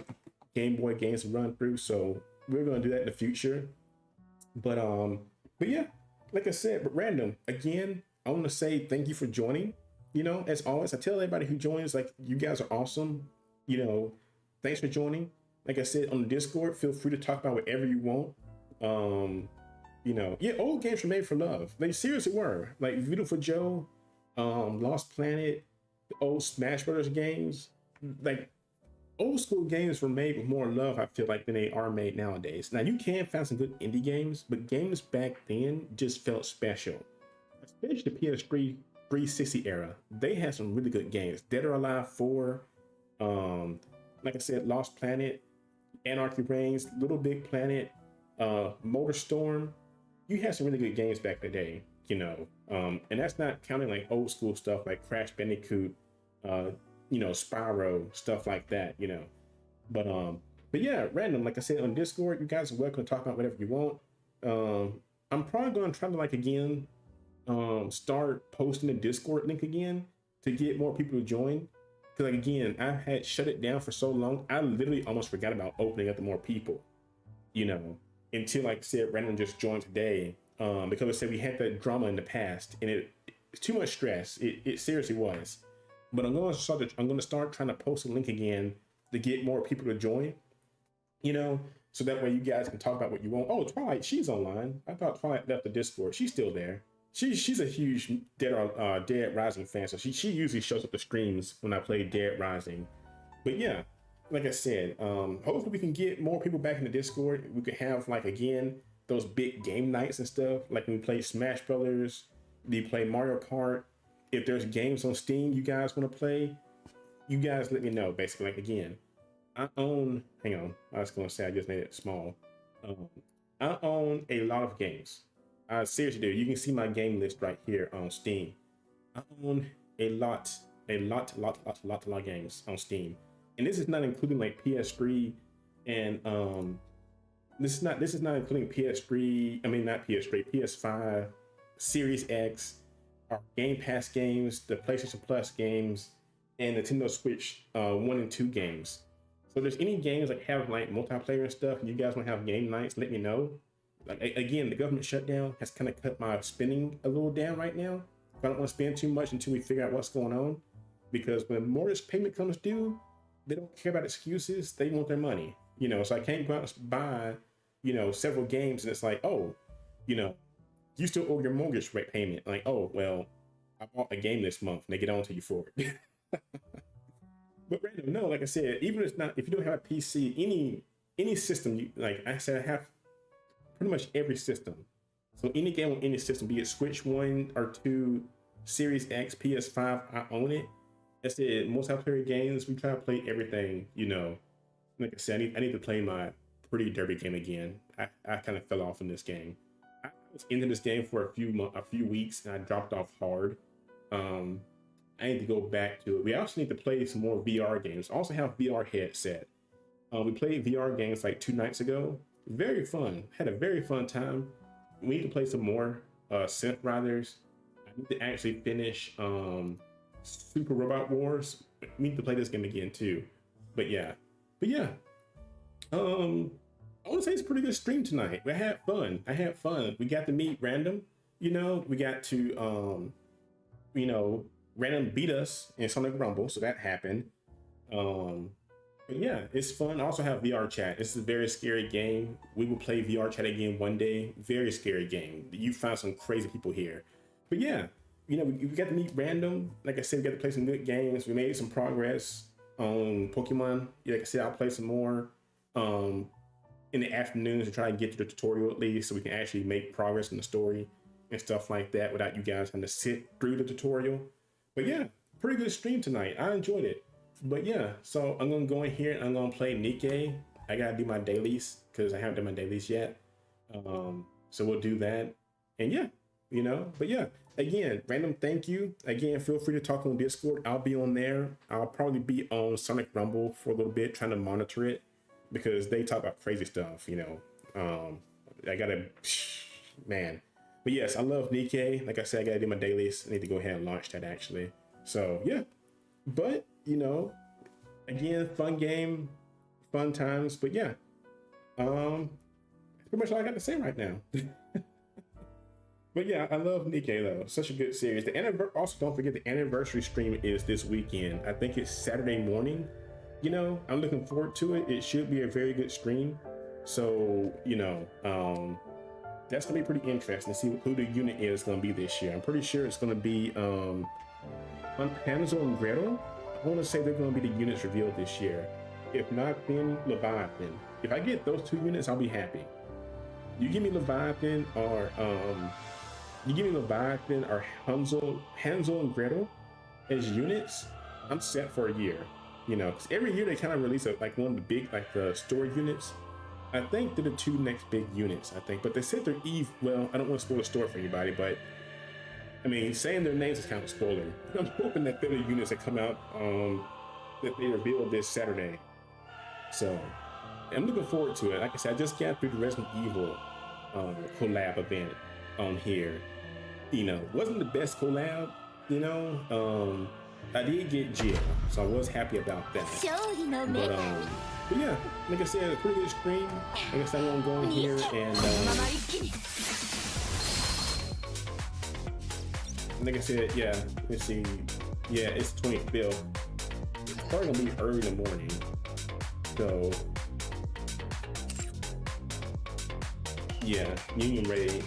Game Boy games to run through, so we're gonna do that in the future. But yeah, like I said, but random again, I want to say thank you for joining. You know, as always, I tell everybody who joins, like, you guys are awesome. You know, thanks for joining. Like I said, on the Discord, feel free to talk about whatever you want. You know, yeah, old games were made for love. They seriously were. Like Beautiful Joe, Lost Planet, the old Smash Brothers games. Like old school games were made with more love, I feel like, than they are made nowadays. Now you can find some good indie games, but games back then just felt special. Especially the PS3 360 era. They had some really good games. Dead or Alive 4, like I said, Lost Planet, Anarchy Reigns, Little Big Planet, Motor Storm. You had some really good games back in the day, you know. And that's not counting like old school stuff like Crash Bandicoot, you know, Spyro, stuff like that, you know. But yeah, random, like I said, on Discord, you guys are welcome to talk about whatever you want. I'm probably gonna try to like again start posting the Discord link again to get more people to join. Because like again, I had shut it down for so long, I literally almost forgot about opening up to more people, you know, until like I said, random just joined today. Because I said we had that drama in the past and it's too much stress. It seriously was. But I'm gonna start trying to post a link again to get more people to join, you know, so that way you guys can talk about what you want. Oh, Twilight, she's online. I thought Twilight left the Discord. She's still there. She's a huge Dead Rising fan, so she usually shows up the streams when I play Dead Rising. But yeah, like I said, hopefully we can get more people back in the Discord. We could have like again those big game nights and stuff, like when we play Smash Brothers, we play Mario Kart. If there's games on Steam you guys want to play, you guys let me know. Basically, like again, I own. Hang on, I was gonna say I just made it small. I own a lot of games. I seriously do. You can see my game list right here on Steam. I own a lot a lot of games on Steam, and this is not including like PS3 and this is not including PS3. I mean, not PS3, PS5, Series X, our Game Pass games, the PlayStation Plus games, and Nintendo Switch 1 and 2 games. So if there's any games like have like multiplayer and stuff, and you guys want to have game nights, let me know. Like again, the government shutdown has kind of cut my spending a little down right now. I don't want to spend too much until we figure out what's going on, because when mortgage payment comes due, they don't care about excuses. They want their money, you know. So I can't go out and buy, you know, several games, and it's like, oh, you know, you still owe your mortgage rate payment. Like, oh, well, I bought a game this month, and they get on to you for it. But random, no, like I said, even if it's not, if you don't have a PC, any system, you, like I said, I have pretty much every system. So any game on any system, be it Switch 1 or 2, Series X, PS5, I own it. I said, multiplayer games, we try to play everything, you know. Like I said, I need to play my Pretty Derby game again. I kind of fell off in this game. I was into this game for a few weeks, and I dropped off hard. I need to go back to it. We also need to play some more VR games. I also have VR headset. We played VR games like 2 nights ago. Very fun. Had a very fun time. We need to play some more Synth Riders. I need to actually finish Super Robot Wars. We need to play this game again too. But yeah. I want to say it's a pretty good stream tonight. I had fun. We got to meet Random. You know, we got to you know, Random beat us in Sonic Rumble, so that happened. But yeah, it's fun. I also have VR chat. This is a very scary game. We will play VR chat again one day. Very scary game. You find some crazy people here. But yeah, you know, we got to meet Random. Like I said, we got to play some good games. We made some progress on Pokemon. Like I said, I'll play some more in the afternoons to try and get to the tutorial at least, so we can actually make progress in the story and stuff like that without you guys having to sit through the tutorial. But yeah, pretty good stream tonight. I enjoyed it. But yeah, so I'm gonna go in here and I'm gonna play Nikke. I gotta do my dailies because I haven't done my dailies yet. So we'll do that. And yeah, you know, but yeah, again, Random, thank you. Again, feel free to talk on Discord. I'll be on there. I'll probably be on Sonic Rumble for a little bit, trying to monitor it because they talk about crazy stuff, you know. I gotta, man. But yes, I love Nikke. Like I said, I gotta do my dailies. I need to go ahead and launch that actually. So yeah, but you know, again, fun game, fun times. But yeah, that's pretty much all I got to say right now. But yeah, I love Nikke though. Such a good series. Also, don't forget the anniversary stream is this weekend. I think it's Saturday morning. You know, I'm looking forward to it. It should be a very good stream. So you know, that's gonna be pretty interesting to see who the unit is gonna be this year. I'm pretty sure it's gonna be Hansel and Gretel. I want to say they're going to be the units revealed this year. If not, then Leviathan. If I get those 2 units, I'll be happy. You give me Leviathan or Hansel and Gretel as units, I'm set for a year. You know, because every year they kind of release like one of the big, like the story units. I think they're the 2 next big units. I think, but they said they're Well, I don't want to spoil the story for anybody, but I mean, saying their names is kind of a spoiler. But I'm hoping that they're the units that come out that they revealed this Saturday. So I'm looking forward to it. Like I said, I just got through the Resident Evil collab event on here. You know, wasn't the best collab, you know. I did get Jill, so I was happy about that. But yeah, like I said, a pretty good stream. Like I said, I'm gonna go in here and like I said, yeah, let's see. Yeah, it's 25th. It's probably gonna be early in the morning. So yeah, Union Raid.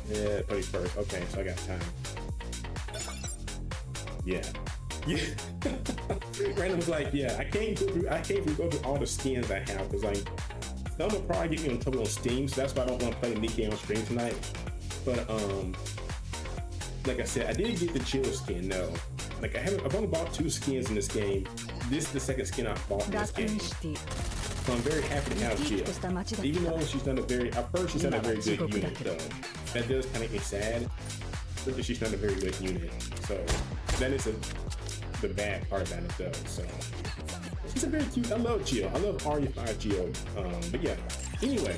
Yeah, 31st. Okay, so I got time. Yeah. Random was like, yeah, I can't even go through all the skins I have because like some will probably get me in trouble on Steam, so that's why I don't want to play Nikke on stream tonight. But like I said, I did get the Jill skin. No, like I've only bought 2 skins in this game. This is the second skin I've bought in this game. So I'm very happy to have Jill. Even though she's done at first she's done a very good unit though. That does kind of get sad, but she's done a very good unit. So that is a the bad part about it though. So it's a very cute. I love Geo. I love RE5 Geo. But yeah. Anyway,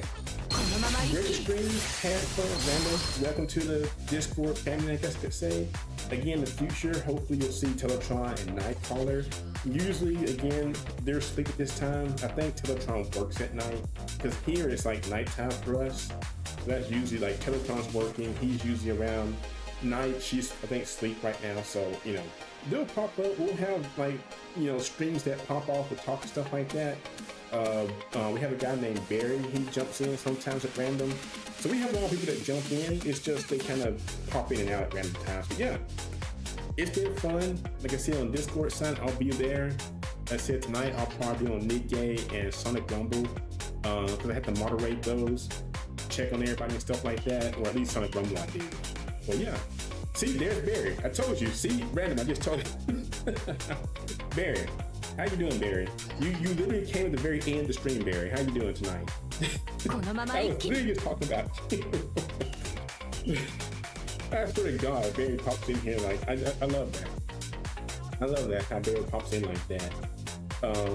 great stream. Had fun, Randall. Welcome to the Discord family, I guess I could say. Again, in the future, hopefully you'll see Teletron and Nightcrawler. Usually, again, they're asleep at this time. I think Teletron works at night because here it's like nighttime for us. So that's usually like Teletron's working. He's usually around night. She's, I think, asleep right now. So, you know, they'll pop up. We'll have like, you know, streams that pop off with talk and stuff like that. We have a guy named Barry. He jumps in sometimes at random. So we have a lot of people that jump in. It's just they kind of pop in and out at random times. But yeah, it's been fun. Like I said, on Discord side, I'll be there. I said tonight I'll probably be on Nikkei and Sonic Rumble because I have to moderate those, check on everybody and stuff like that, or at least Sonic Rumble I do. Well, yeah. See, there's Barry. I told you. See, random. I just told you. Barry. How you doing, Barry? You literally came at the very end of the stream, Barry. How you doing tonight? I was literally just talking about you. I swear to God, Barry pops in here like, I love that. I love that, how Barry pops in like that.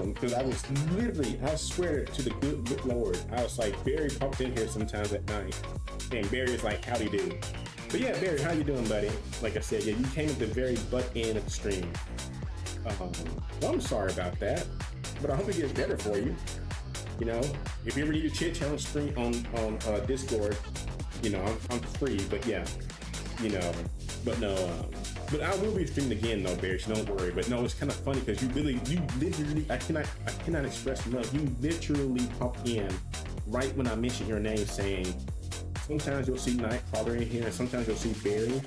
Because I was literally, I swear to the good Lord, I was like, Barry pops in here sometimes at night. And Barry's like, howdy do. But yeah, Barry, how you doing, buddy? Like I said, yeah, you came at the very butt end of the stream. Well, I'm sorry about that, but I hope it gets better for you. You know, if you ever need a chit chat on stream on Discord, you know, I'm free. But yeah, you know, but no, but I will be streaming again though, Barry. So don't worry. But no, it's kind of funny because you literally, I cannot express enough. You literally pop in right when I mention your name, saying sometimes you'll see Nightcrawler in here, and sometimes you'll see Barry.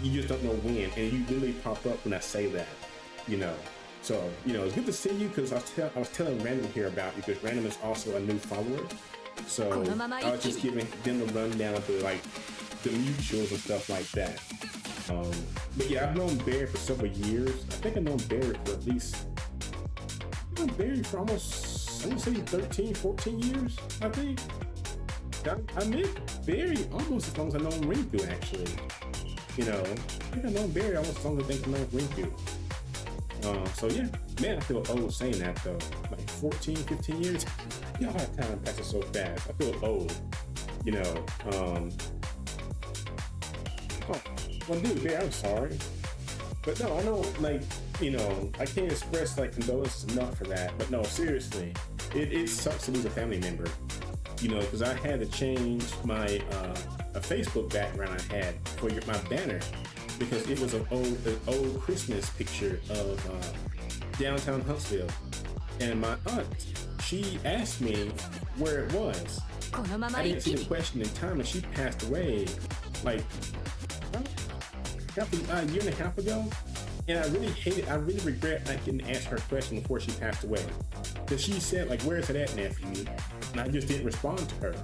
You just don't know when, and you literally pop up when I say that. You know, so you know, it's good to see you because I was telling Random here about you because Random is also a new follower. So I was just giving them a rundown of the like the mutuals and stuff like that. But yeah, I've known Barry for several years. I think I've known Barry for at least Barry for almost, I would say 13, 14 years. I think I met Barry almost as long as I know Rinku actually. You know, I think I know Barry almost as long as I think I know Rinku. So yeah, man, I feel old saying that though. Like 14, 15 years. Y'all, time passes so fast. I feel old, you know. Oh, well, dude, Barry, I'm sorry, but no, I know, like, you know, I can't express like condolences enough for that. But no, seriously, it sucks to lose a family member, you know, because I had to change my a Facebook background I had for my banner. Because it was an old Christmas picture of downtown Huntsville. And my aunt, she asked me where it was. I didn't see the question in time, and she passed away like a year and a half ago. And I really regret I didn't ask her question before she passed away. Because she said, like, where is it at, nephew? And I just didn't respond to her.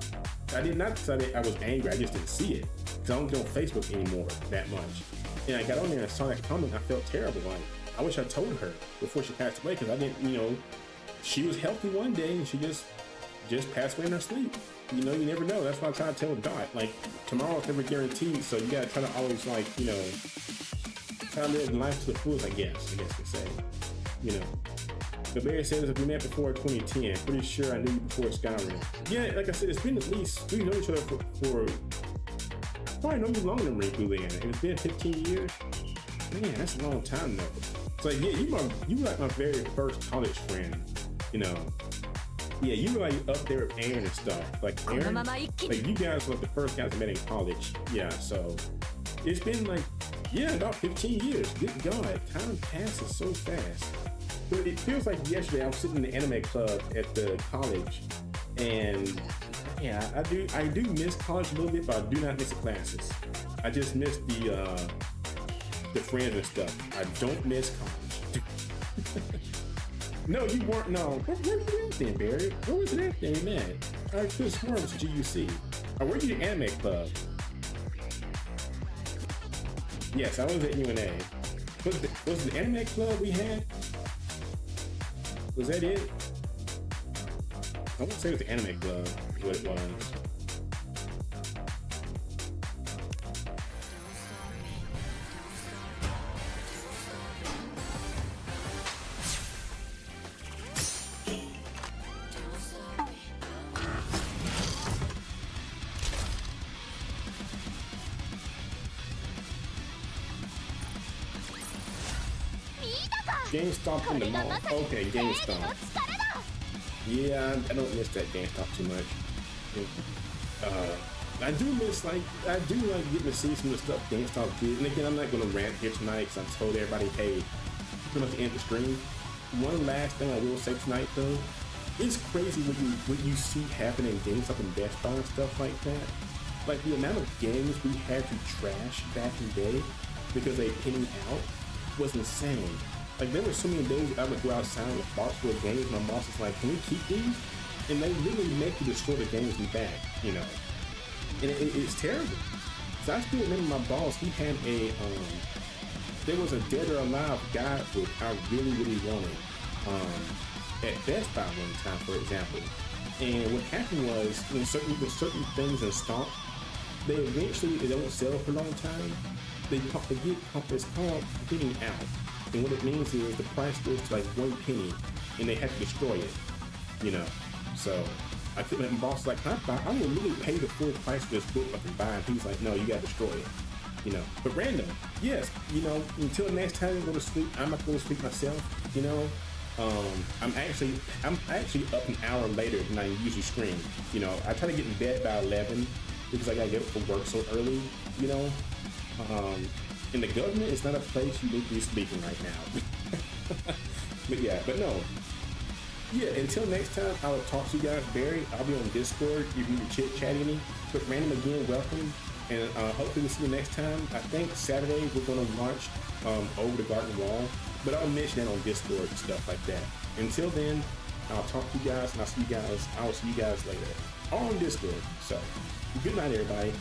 I did not say I was angry, I just didn't see it. Because I don't go on Facebook anymore that much. And I got on there and saw that comment. I felt terrible. Like, I wish I told her before she passed away because I didn't, you know, she was healthy one day and she just passed away in her sleep. You know, you never know. That's why I try to tell Dot, like, tomorrow's never guaranteed. So you gotta try to always, like, you know, try to live life to the fullest, I guess you could say. You know. The Barry says if we met before 2010, pretty sure I knew you before Skyrim. Yeah, like I said, it's been at least, we know each other for probably know you longer than Rinku then. It's been 15 years. Man, that's a long time though. So yeah, you were like my very first college friend, you know. Yeah, you were like up there with Aaron and stuff. Like Aaron, like you guys were like the first guys I met in college. Yeah, so it's been like, yeah, about 15 years. Good God, time passes so fast. But it feels like yesterday I was sitting in the anime club at the college, and yeah, I do miss college a little bit, but I do not miss the classes. I just miss the friends and stuff. I don't miss college. No, you weren't. No, where were you at then, Barry? Where was it at then, man? I could have sworn it was GUC. Or where you the anime club? Yes, I was at UNA. Was the anime club we had? Was that it? I won't say it was the anime club, what it was. GameStop in the mall. Okay, GameStop. Yeah, I don't miss that GameStop too much. I do like getting to see some of the stuff GameStop did. And again, I'm not gonna rant here tonight because I told everybody, hey, pretty much end the stream. One last thing I will say tonight though, it's crazy what you see happening in GameStop and Best Buy and stuff like that. Like the amount of games we had to trash back in the day because they penny out was insane. Like there were so many days I would go outside with a box full of games. My boss was like, "Can we keep these?" And they literally make you destroy the games in back, you know. And it's terrible. So I still remember my boss. He had there was a Dead or Alive guidebook I really wanted at Best Buy one time, for example. And what happened was when certain things in stock, they don't sell for a long time. It's called getting out. And what it means is the price goes to like 1 penny and they have to destroy it, you know. So I think my boss was like, I will really pay the full price for this book I can buy. And he was like, no, you gotta destroy it, you know. But random, yes, you know, until next time I go to sleep, I'm not going to sleep myself, you know. I'm actually up an hour later than I usually stream. You know, I try to get in bed by 11 because I gotta get up for work so early, you know. And the government is not a place you need to be sleeping right now. but no. Yeah, until next time, I will talk to you guys. Barry, I'll be on Discord. You can chit chat any. But random again, welcome. And hopefully we'll see you next time. I think Saturday we're gonna launch Over the Garden Wall. But I'll mention that on Discord and stuff like that. Until then, I'll talk to you guys and I will see you guys later on Discord. So good night everybody.